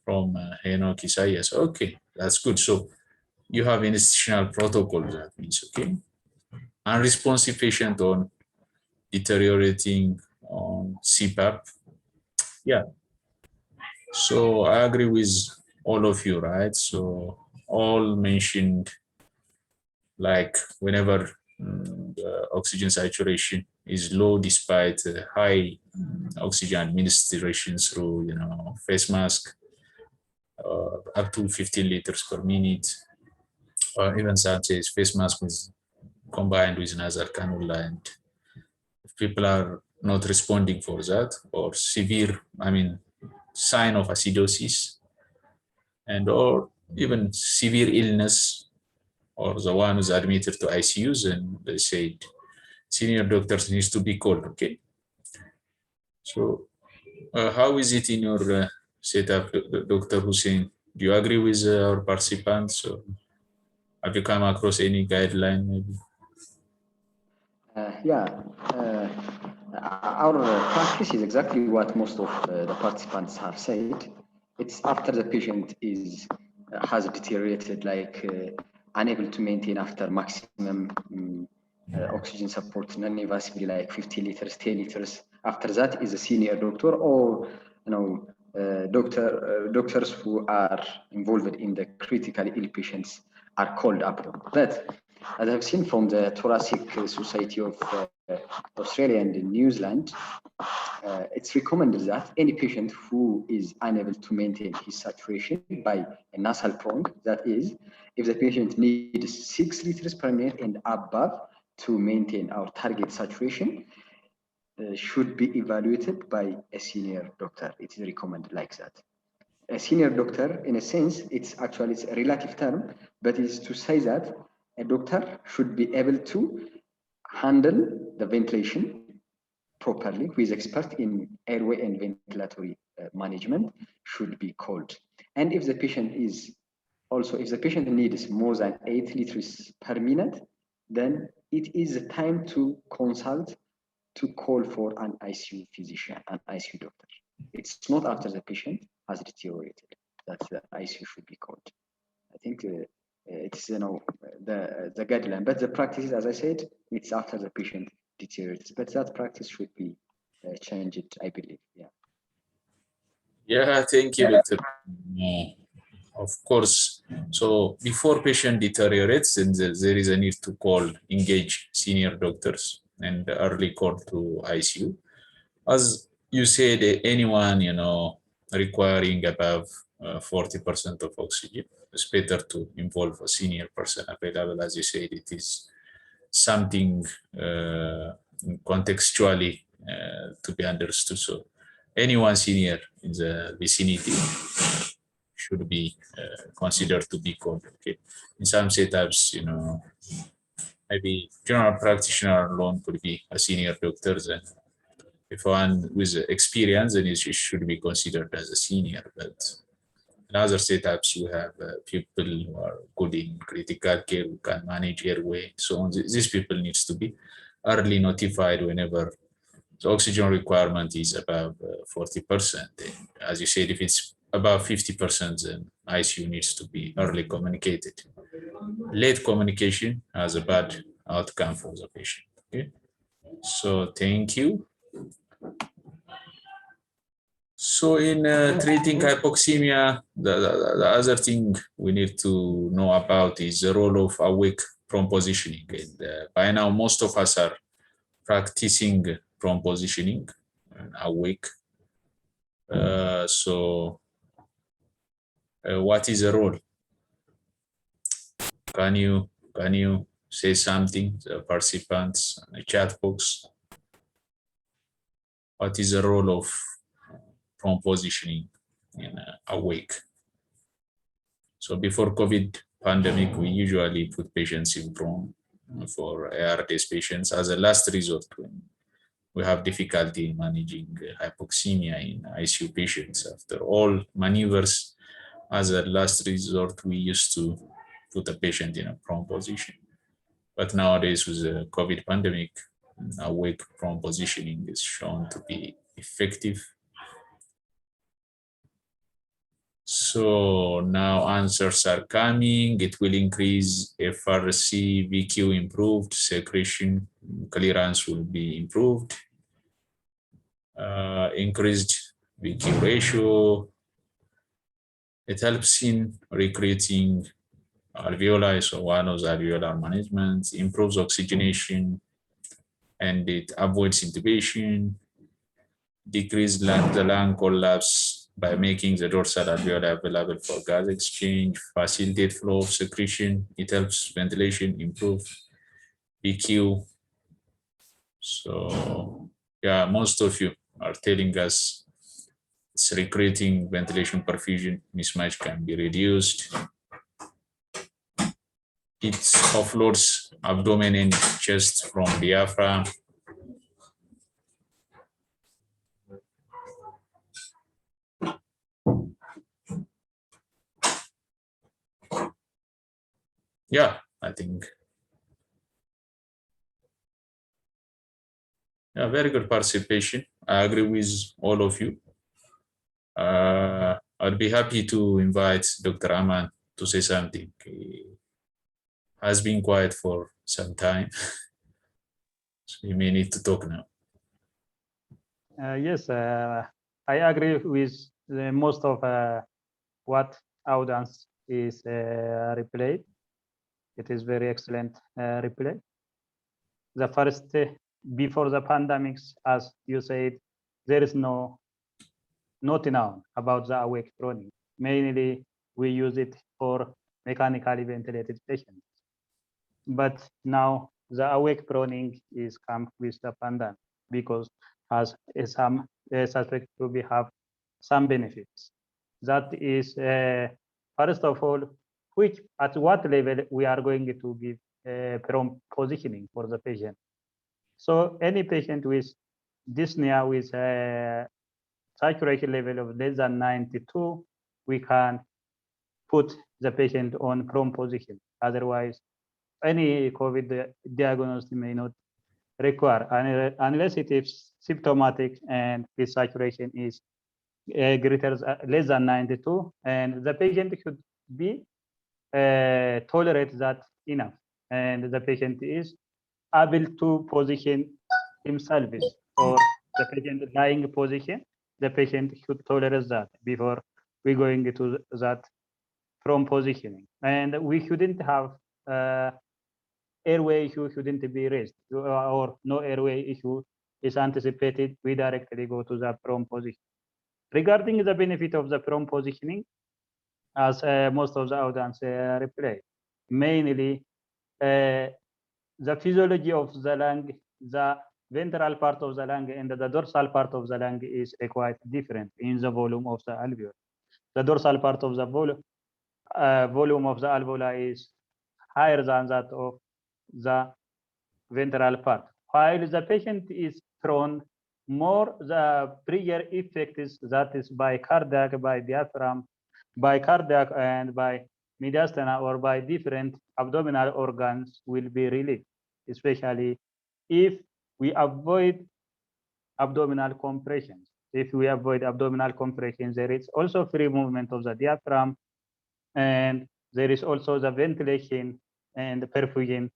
from Enoch Isaias. Okay, that's good. So you have institutional protocol, that means, okay. Unresponsive patient on deteriorating on CPAP. Yeah. So I agree with all of you, right? So all mentioned, like whenever the oxygen saturation is low despite high oxygen administration through, face mask, up to 15 liters per minute, or even such as face mask with combined with nasal cannula, and if people are not responding for that, or severe, sign of acidosis, and or even severe illness, or the one who's admitted to ICUs, and they said senior doctors needs to be called. Okay. So how is it in your setup, Dr. Hussein? Do you agree with our participants? Or have you come across any guideline maybe? Our practice is exactly what most of the participants have said. It's after the patient has deteriorated, like unable to maintain after maximum oxygen support, non-invasively, like 50 liters, 10 liters. After that is a senior doctor, or doctors who are involved in the critically ill patients are called up. But as I've seen from the Thoracic Society of Australia and New Zealand, it's recommended that any patient who is unable to maintain his saturation by a nasal prong, that is, if the patient needs 6 liters per minute and above to maintain our target saturation, should be evaluated by a senior doctor. It is recommended like that. A senior doctor, in a sense, it's a relative term, but it's to say that a doctor should be able to handle the ventilation properly, who is expert in airway and ventilatory management should be called. And if the patient is also, if the patient needs more than 8 liters per minute, then it is the time to consult, to call for an ICU physician, an ICU doctor. It's not after the patient has deteriorated that the ICU should be called. I think it's the guideline, but the practice, as I said, it's after the patient deteriorates. But that practice should be changed, I believe. Yeah. Yeah, thank you, Doctor. Of course. So before patient deteriorates, then there is a need to engage senior doctors and early call to ICU. As you said, anyone requiring above 40% of oxygen, it's better to involve a senior person available. As you said, it is something contextually to be understood. So anyone senior in the vicinity should be considered to be called. Okay. In some setups, maybe general practitioner alone could be a senior doctor. Then if one with experience, then it should be considered as a senior. But in other setups, you have people who are good in critical care, who can manage airway. So these people needs to be early notified whenever the oxygen requirement is above 40%. And as you said, if it's above 50%, then ICU needs to be early communicated. Late communication has a bad outcome for the patient. Okay. So thank you. So in treating hypoxemia, the other thing we need to know about is the role of awake prone positioning. And by now, most of us are practicing prone positioning and awake. What is the role? Can you say something, the participants in the chat box? What is the role of prone positioning in awake? So before COVID pandemic, we usually put patients in prone for ARDS patients as a last resort when we have difficulty managing hypoxemia in ICU patients. After all maneuvers, as a last resort, we used to put a patient in a prone position. But nowadays, with the COVID pandemic, awake prone positioning is shown to be effective. So now answers are coming. It will increase FRC, VQ improved, secretion clearance will be improved. Increased VQ ratio. It helps in recreating alveoli, so one of the alveolar management, improves oxygenation, and it avoids intubation, decrease the lung collapse by making the dorsal alveoli available for gas exchange, facilitate flow of secretion. It helps ventilation, improve PQ. So yeah, most of you are telling us it's recreating ventilation perfusion mismatch can be reduced. It offloads abdomen and chest from diaphragm. Yeah, I think. Yeah, very good participation. I agree with all of you. I'd be happy to invite Dr. Aman to say something. He has been quiet for some time, so you may need to talk now. Yes, I agree with most of what audience is replayed. It is very excellent replay. The first, before the pandemics, as you said, there is not known about the awake proning. Mainly, we use it for mechanically ventilated patients. But now the awake proning is come with the pandemic because has some suspect to be have some benefits. That is, first of all, at what level we are going to give prompt positioning for the patient. So any patient with dyspnea with a saturation level of less than 92, we can put the patient on prompt position. Otherwise, any COVID diagnosis may not require, unless it is symptomatic and the saturation is greater less than 92, and the patient should be tolerate that enough, and the patient is able to position himself, or the patient lying position, the patient should tolerate that before we going to that from positioning. And we shouldn't have airway issue shouldn't be raised, or no airway issue is anticipated, we directly go to the prompt position. Regarding the benefit of the prompt positioning, as most of the audience reply, mainly the physiology of the lung, the ventral part of the lung and the dorsal part of the lung is quite different in the volume of the alveoli. The dorsal part of the volume of the alveoli is higher than that of the ventral part. While the patient is prone more the trigger effects, that is by cardiac, by diaphragm, by cardiac and by mediastinum, or by different abdominal organs will be relieved, especially if we avoid abdominal compressions. If we avoid abdominal compressions, there is also free movement of the diaphragm, and there is also the ventilation and the perfusion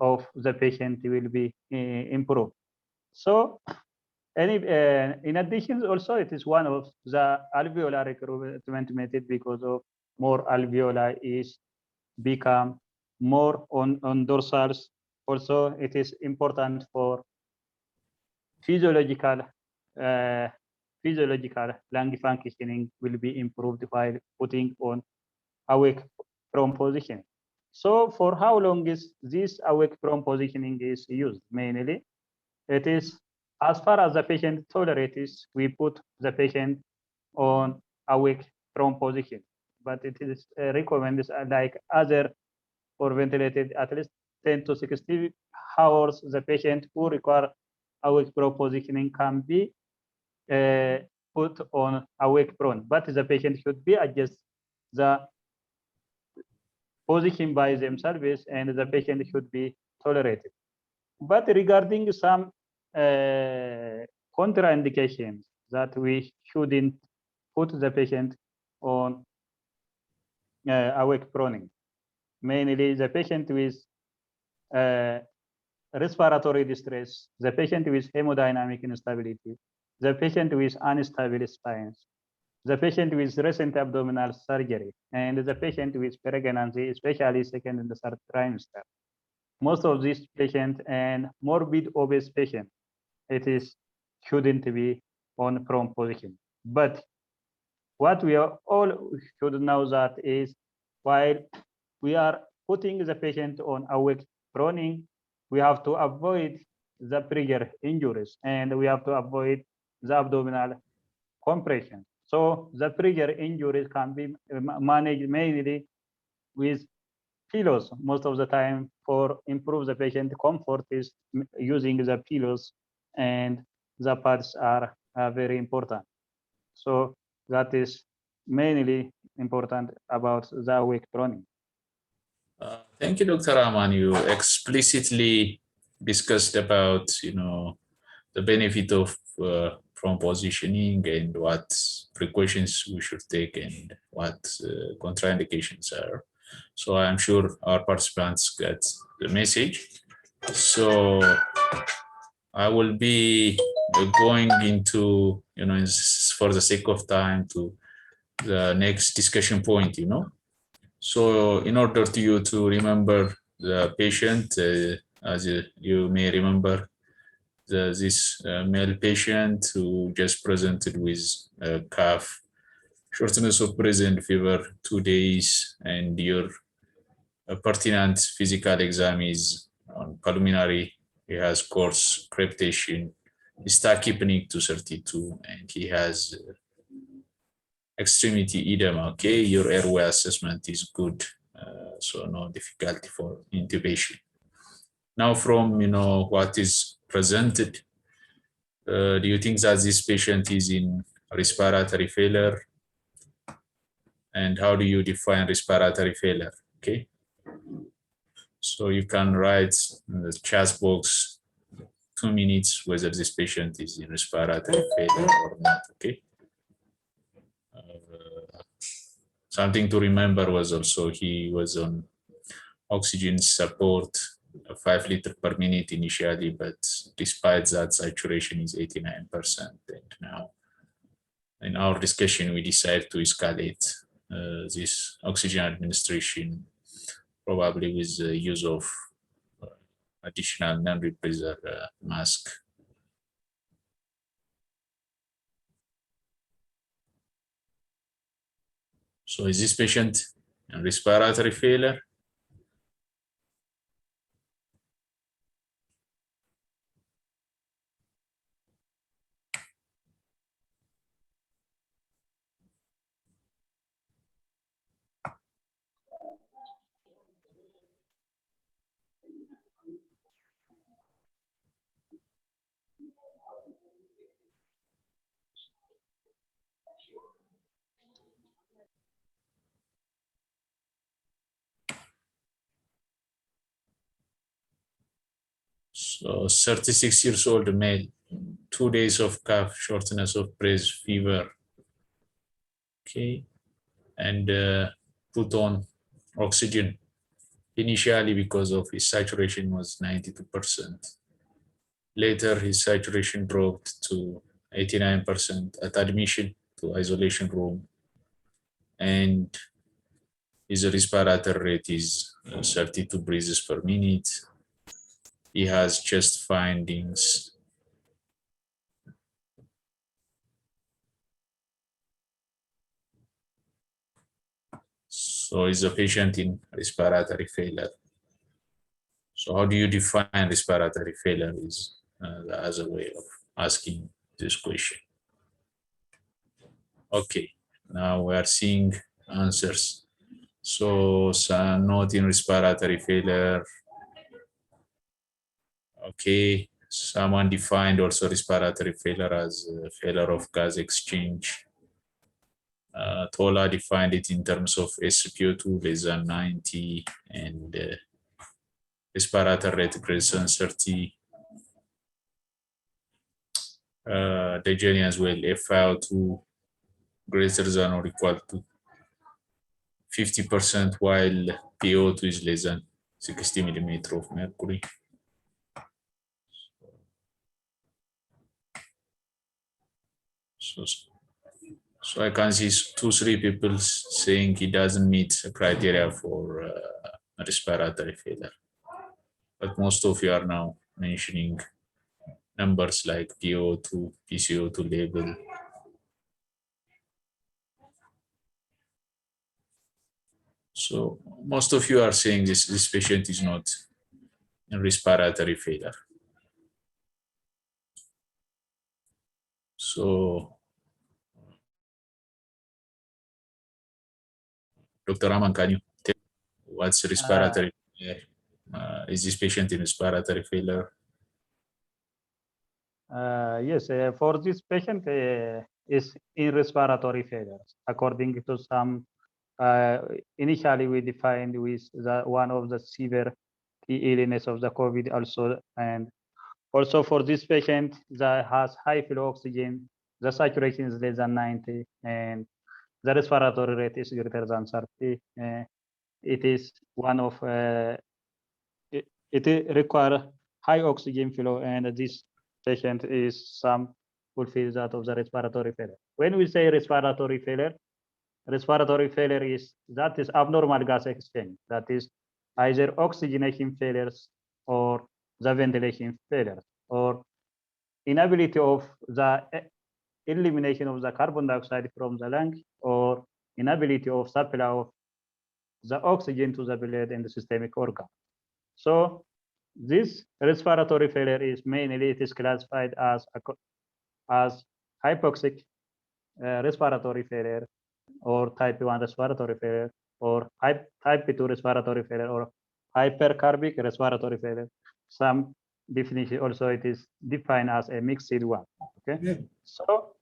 of the patient will be improved. So in addition, also it is one of the alveolar recruitment method, because of more alveoli is become more on dorsals. Also, it is important for physiological lung functioning will be improved while putting on awake prompt positioning. So for how long is this awake prompt positioning is used? Mainly, it is as far as the patient tolerates, we put the patient on awake prompt position. But it is recommended, like other or ventilated, at least 10 to 60 hours, the patient who require awake prompt positioning can be put on awake prone, but the patient should be adjust the position by themselves, and the patient should be tolerated. But regarding some contraindications that we shouldn't put the patient on awake proning, mainly the patient with respiratory distress, the patient with hemodynamic instability, the patient with unstable spines, the patient with recent abdominal surgery, and the patient with pregnancy, especially second and third trimester. Most of these patients and morbid obese patients, it is shouldn't be on prone position. But what we are all should know that is, while we are putting the patient on awake proning, we have to avoid the trigger injuries, and we have to avoid the abdominal compression. So the trigger injuries can be managed mainly with pillows. Most of the time, for improve the patient comfort, is using the pillows, and the pads are very important. So that is mainly important about the awake proning. Thank you, Dr. Rahman. You explicitly discussed about, the benefit of prompt positioning and what precautions we should take and what contraindications are. So I'm sure our participants get the message. So I will be going into, for the sake of time, to the next discussion point, So in order to you to remember the patient, as you may remember, this male patient who just presented with cough, shortness of breath and fever 2 days, and your pertinent physical exam is on pulmonary. He has coarse crepitation, his tachypneic 232, and he has extremity edema. Okay, your airway assessment is good, so no difficulty for intubation. Now, from what is presented, do you think that this patient is in respiratory failure? And how do you define respiratory failure? Okay, so you can write in the chat box 2 minutes whether this patient is in respiratory failure or not. Okay. Something to remember was also he was on oxygen support, 5 liters per minute initially, but despite that, saturation is 89%. And now, in our discussion, we decided to escalate this oxygen administration, probably with the use of additional non-rebreather mask. So is this patient in respiratory failure? So 36 years old male, 2 days of cough, shortness of breath, fever. Okay, and put on oxygen initially because of his saturation was 92%. Later, his saturation dropped to 89% at admission to isolation room, and his respiratory rate is 32 breaths per minute. He has chest findings. So is a patient in respiratory failure. So how do you define respiratory failure is the other way of asking this question. Okay, now we are seeing answers. So not in respiratory failure. Okay, someone defined also respiratory failure as failure of gas exchange. Tola defined it in terms of SpO2 less than 90 and respiratory rate greater than 30. Dejani as well, FiO2 greater than or equal to 50%, while PO2 is less than 60 millimeter of mercury. So I can see 2-3 people saying he doesn't meet the criteria for respiratory failure. But most of you are now mentioning numbers like PO2, PCO2 level. So most of you are saying this patient is not in respiratory failure. So Dr. Raman, can you tell what's respiratory failure? Is this patient in respiratory failure? Yes, for this patient is in respiratory failure. According to some, initially we defined with one of the severe illness of the COVID also, and also for this patient that has high flow oxygen, the saturation is less than 90, and the respiratory rate is greater than 30. It is one of it require high oxygen flow, and this patient is some fulfills that of the respiratory failure. When we say respiratory failure is that is abnormal gas exchange. That is either oxygenation failures or the ventilation failures or inability of the elimination of the carbon dioxide from the lung or inability of supply of the oxygen to the blood and the systemic organ. So this respiratory failure is mainly, it is classified as hypoxic respiratory failure or type 1 respiratory failure, or type 2 respiratory failure, or hypercarbic respiratory failure. Some definition also it is defined as a mixed one. Okay, Yeah. so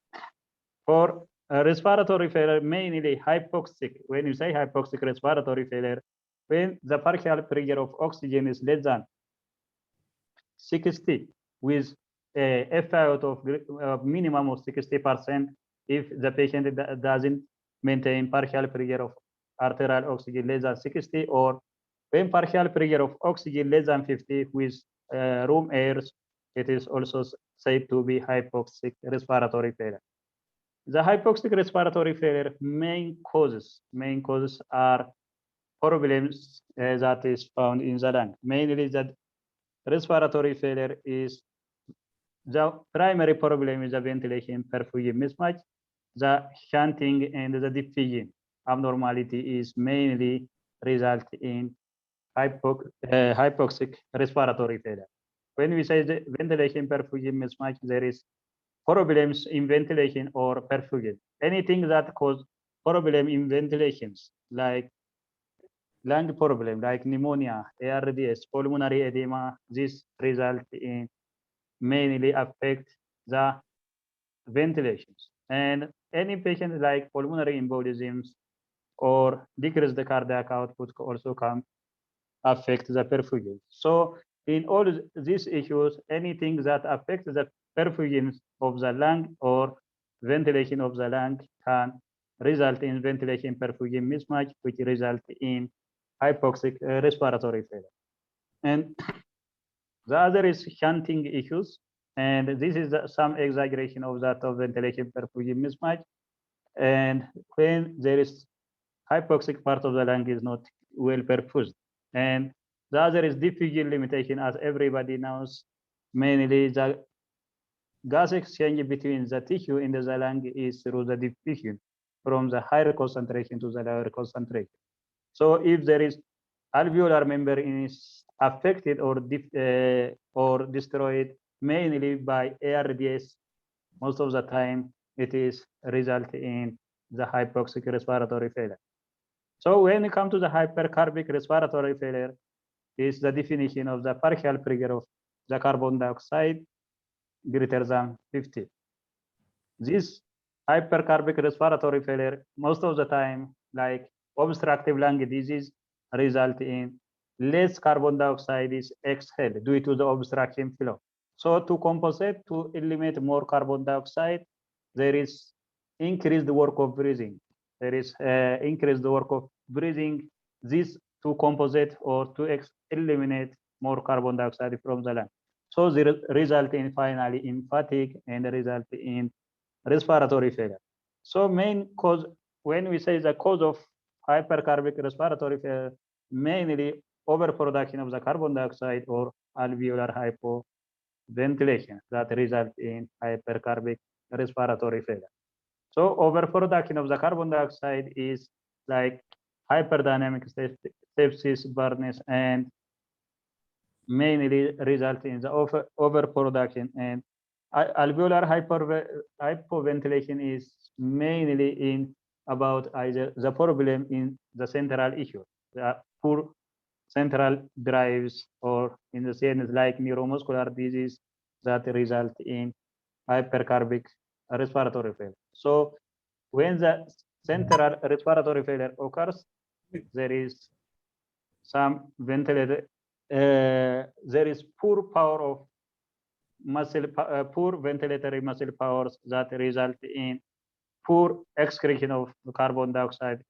for respiratory failure, mainly hypoxic. When you say hypoxic respiratory failure, when the partial pressure of oxygen is less than 60 with a FiO2 of minimum of 60%, if the patient doesn't maintain partial pressure of arterial oxygen less than 60, or when partial pressure of oxygen less than 50 with room air, it is also said to be hypoxic respiratory failure. The hypoxic respiratory failure main causes are problems that is found in the lung. Mainly that respiratory failure is the primary problem is the ventilation perfusion mismatch. The shunting and the diffusion abnormality is mainly result in hypoxic respiratory failure. When we say the ventilation perfusion mismatch, there is problems in ventilation or perfusion. Anything that cause problem in ventilations, like lung problem, like pneumonia, ARDS, pulmonary edema, this result in mainly affect the ventilations. And any patient like pulmonary embolisms or decrease the cardiac output also can affect the perfusion. So in all these issues, anything that affects the perfusion of the lung or ventilation of the lung can result in ventilation perfusion mismatch, which result in hypoxic respiratory failure. And the other is shunting issues, and this is some exaggeration of that of ventilation perfusion mismatch. And when there is hypoxic part of the lung is not well perfused. And the other is diffusion limitation, as everybody knows, mainly the gas exchange between the tissue in the lung is through the diffusion from the higher concentration to the lower concentration. So if there is alveolar membrane is affected or destroyed mainly by ARDS, most of the time it is result in the hypoxic respiratory failure. So when it comes to the hypercarbic respiratory failure, is the definition of the partial pressure of the carbon dioxide greater than 50. This hypercarbic respiratory failure, most of the time, like obstructive lung disease, result in less carbon dioxide is exhaled due to the obstruction flow. So to compensate, to eliminate more carbon dioxide, there is increased work of breathing. There is increased work of breathing. This to compensate or to eliminate more carbon dioxide from the lung. So the result in finally in fatigue and result in respiratory failure. So main cause, when we say the cause of hypercarbic respiratory failure, mainly overproduction of the carbon dioxide or alveolar hypoventilation that result in hypercarbic respiratory failure. So overproduction of the carbon dioxide is like hyperdynamic sepsis, burners, and mainly result in the overproduction. And alveolar hypoventilation is mainly in about either the problem in the central issue, the poor central drives, or in the sense like neuromuscular disease that result in hypercarbic respiratory failure. So when the central respiratory failure occurs, there is some ventilator, there is poor power of muscle, poor ventilatory muscle powers that result in poor excretion of carbon dioxide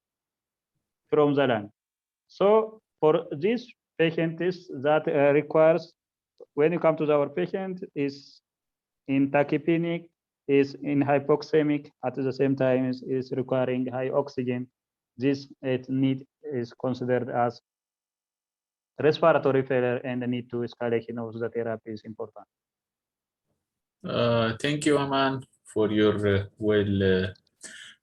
from the lung. So for this patient is that requires, when you come to our patient, is in tachypneic, is in hypoxemic, at the same time is requiring high oxygen. This need is considered as respiratory failure, and the need to escalation of the therapy is important. Thank you, Aman, for your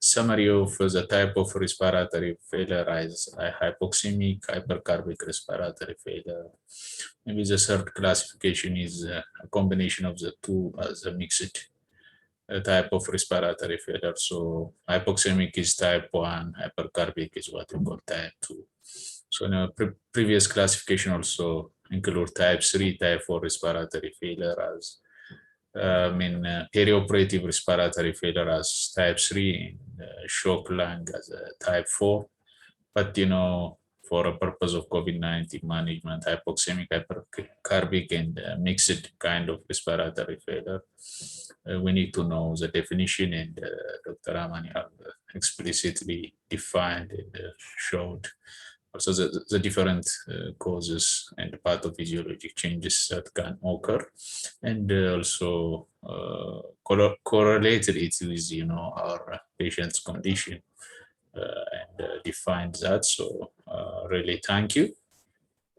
summary of the type of respiratory failure as hypoxemic, hypercarbic respiratory failure. Maybe the third classification is a combination of the two as a mixed type of respiratory failure. So hypoxemic is type 1, hypercarbic is what we call type 2. So in a previous classification also include type 3, type 4 respiratory failure as perioperative respiratory failure as type 3, and shock lung as a type 4. But for a purpose of COVID-19 management, hypoxemic, hypercarbic, and mixed kind of respiratory failure, we need to know the definition, and Dr. Amanya explicitly defined and showed also the different causes and pathophysiologic changes that can occur, and also correlated it with our patient's condition. And defined that. So really thank you.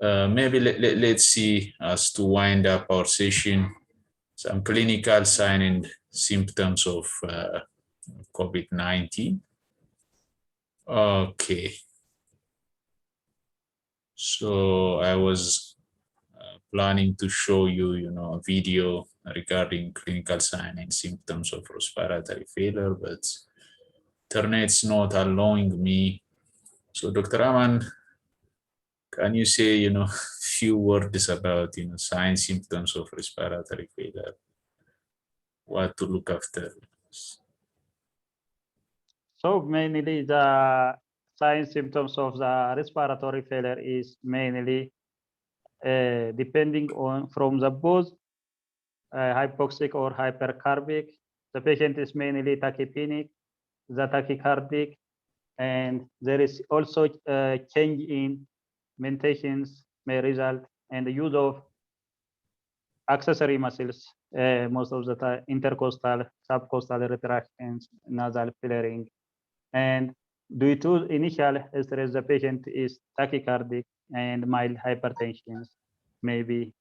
Maybe let's see, as to wind up our session, some clinical signs and symptoms of COVID-19. Okay. So I was planning to show you, a video regarding clinical signs and symptoms of respiratory failure, but internet's not allowing me. So Dr. Aman, can you say, few words about, signs, symptoms of respiratory failure? What to look after? So mainly the signs, symptoms of the respiratory failure is mainly depending on from the both hypoxic or hypercarbic. The patient is mainly tachypneic, the tachycardic, and there is also a change in mentations may result, and the use of accessory muscles, most of the time, intercostal, subcostal retractions, nasal flaring. And due to initial stress, the patient is tachycardic, and mild hypertension may be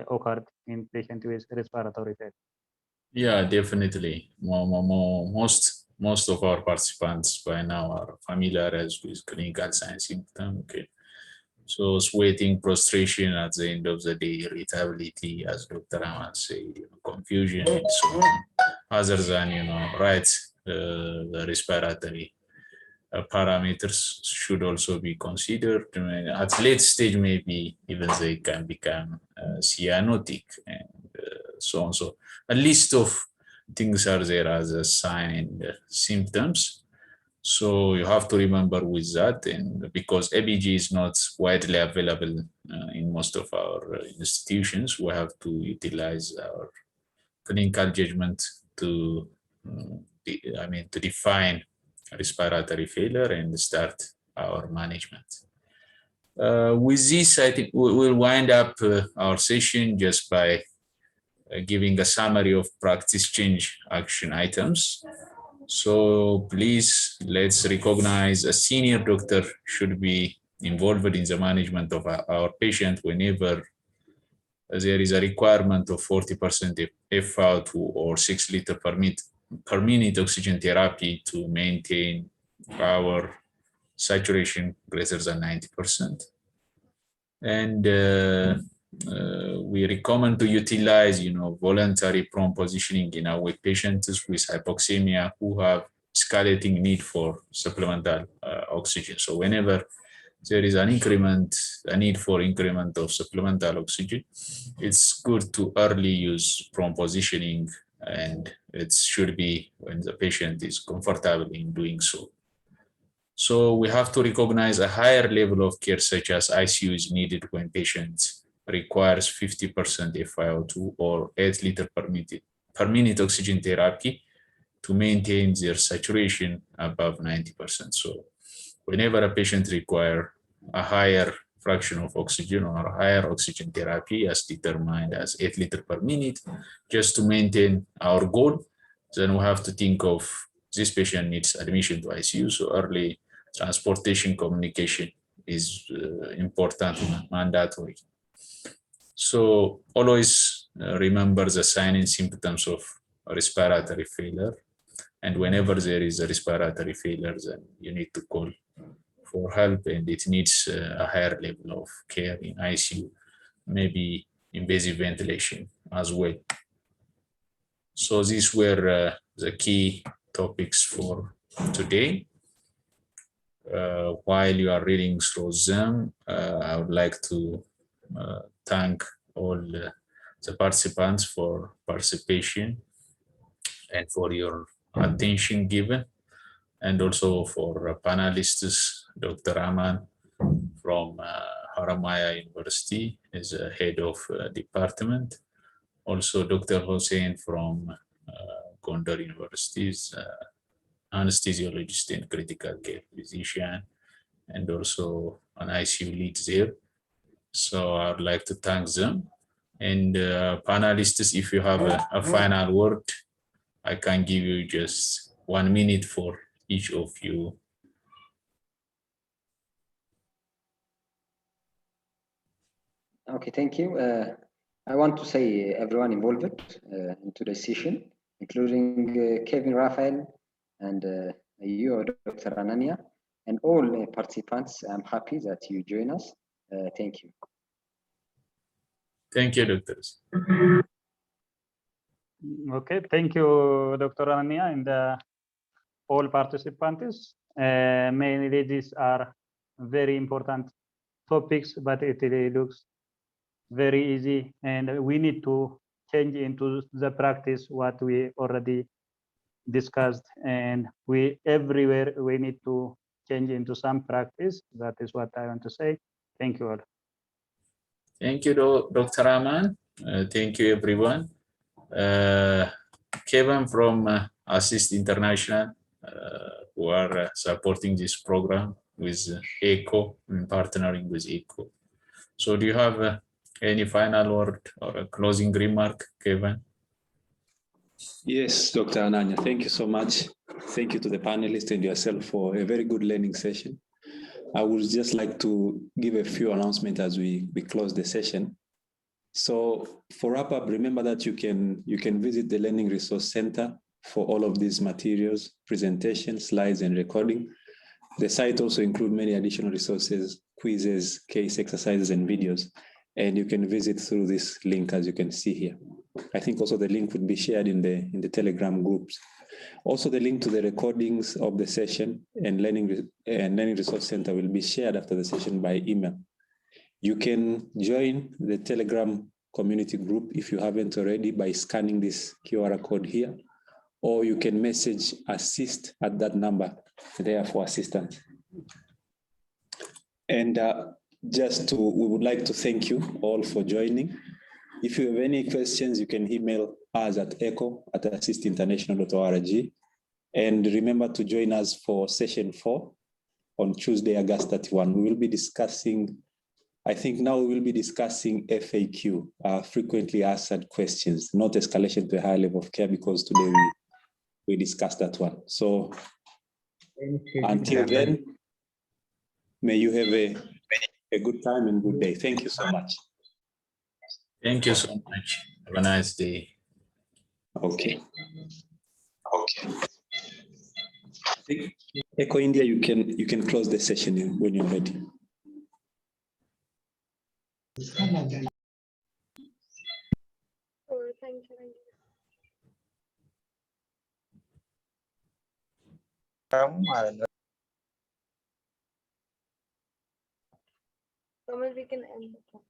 occurred in patient with respiratory failure. Yeah, definitely. Most of our participants by now are familiar with clinical signs, symptoms. Okay. So sweating, prostration at the end of the day, irritability, as Dr. Aman said, confusion, and so on. Other than, the respiratory parameters should also be considered. At late stage, maybe even they can become cyanotic and so on. So a list of things are there as a sign and symptoms. So you have to remember with that, and because ABG is not widely available in most of our institutions, we have to utilize our clinical judgment to define respiratory failure and start our management. With this, I think we'll wind up our session just by giving a summary of practice change action items. So please, let's recognize a senior doctor should be involved in the management of our patient whenever there is a requirement of 40% FiO2 or 6 liters per minute oxygen therapy to maintain our saturation greater than 90%. And we recommend to utilize, voluntary prone positioning in our patients with hypoxemia who have escalating need for supplemental oxygen. So whenever there is a need for increment of supplemental oxygen, it's good to early use prone positioning, and it should be when the patient is comfortable in doing so. So we have to recognize a higher level of care, such as ICU is needed when patients requires 50% FiO2 or 8 liters per minute oxygen therapy to maintain their saturation above 90%. So whenever a patient requires a higher fraction of oxygen or higher oxygen therapy as determined as 8 liters per minute, just to maintain our goal, then we have to think of this patient needs admission to ICU. So early transportation communication is important and mandatory. So always remember the signs and symptoms of respiratory failure. And whenever there is a respiratory failure, then you need to call for help, and it needs a higher level of care in ICU, maybe invasive ventilation as well. So these were the key topics for today. While you are reading through them, I would like to thank all the participants for participation and for your attention given, and also for panelists, Dr. Aman from Haramaya University is head of department. Also Dr. Hossein from Gondar University is anesthesiologist and critical care physician, and also an ICU lead there. So I'd like to thank them. And panelists, if you have a final word, I can give you just 1 minute for each of you. Okay, thank you. I want to say everyone involved into the session, including Kevin, Raphael, and you, Dr. Ananya, and all participants. I'm happy that you join us. Thank you. Thank you, doctors. Okay, thank you, Dr. Ananya, and all participants. Mainly these are very important topics, but it really looks very easy, and we need to change into the practice what we already discussed, and everywhere we need to change into some practice. That is what I want to say. Thank you all. Thank you, Dr. Aman. Thank you, everyone. Kevin from Assist International, who are supporting this program with ECHO and partnering with ECHO. So do you have any final word or a closing remark, Kevin? Yes, Dr. Ananya, thank you so much. Thank you to the panelists and yourself for a very good learning session. I would just like to give a few announcements as we close the session. So for wrap up, remember that you can visit the Learning Resource Center for all of these materials, presentations, slides, and recording. The site also includes many additional resources, quizzes, case exercises, and videos. And you can visit through this link, as you can see here. I think also the link would be shared in the Telegram groups. Also, the link to the recordings of the session and Learning Resource Center will be shared after the session by email. You can join the Telegram community group if you haven't already by scanning this QR code here, or you can message assist at that number there for assistance. And we would like to thank you all for joining. If you have any questions, you can email us at echo@assistinternational.org. And remember to join us for session 4 on Tuesday, August 31. We will be discussing, I think now we will be discussing FAQ, frequently asked questions, not escalation to a higher level of care, because today we discussed that one. So until then, may you have a good time and good day. Thank you so much. Thank you so much. Have a nice day. Okay. Echo India, you can close the session when you're ready. Oh, thank you. Kamal, we can end the call.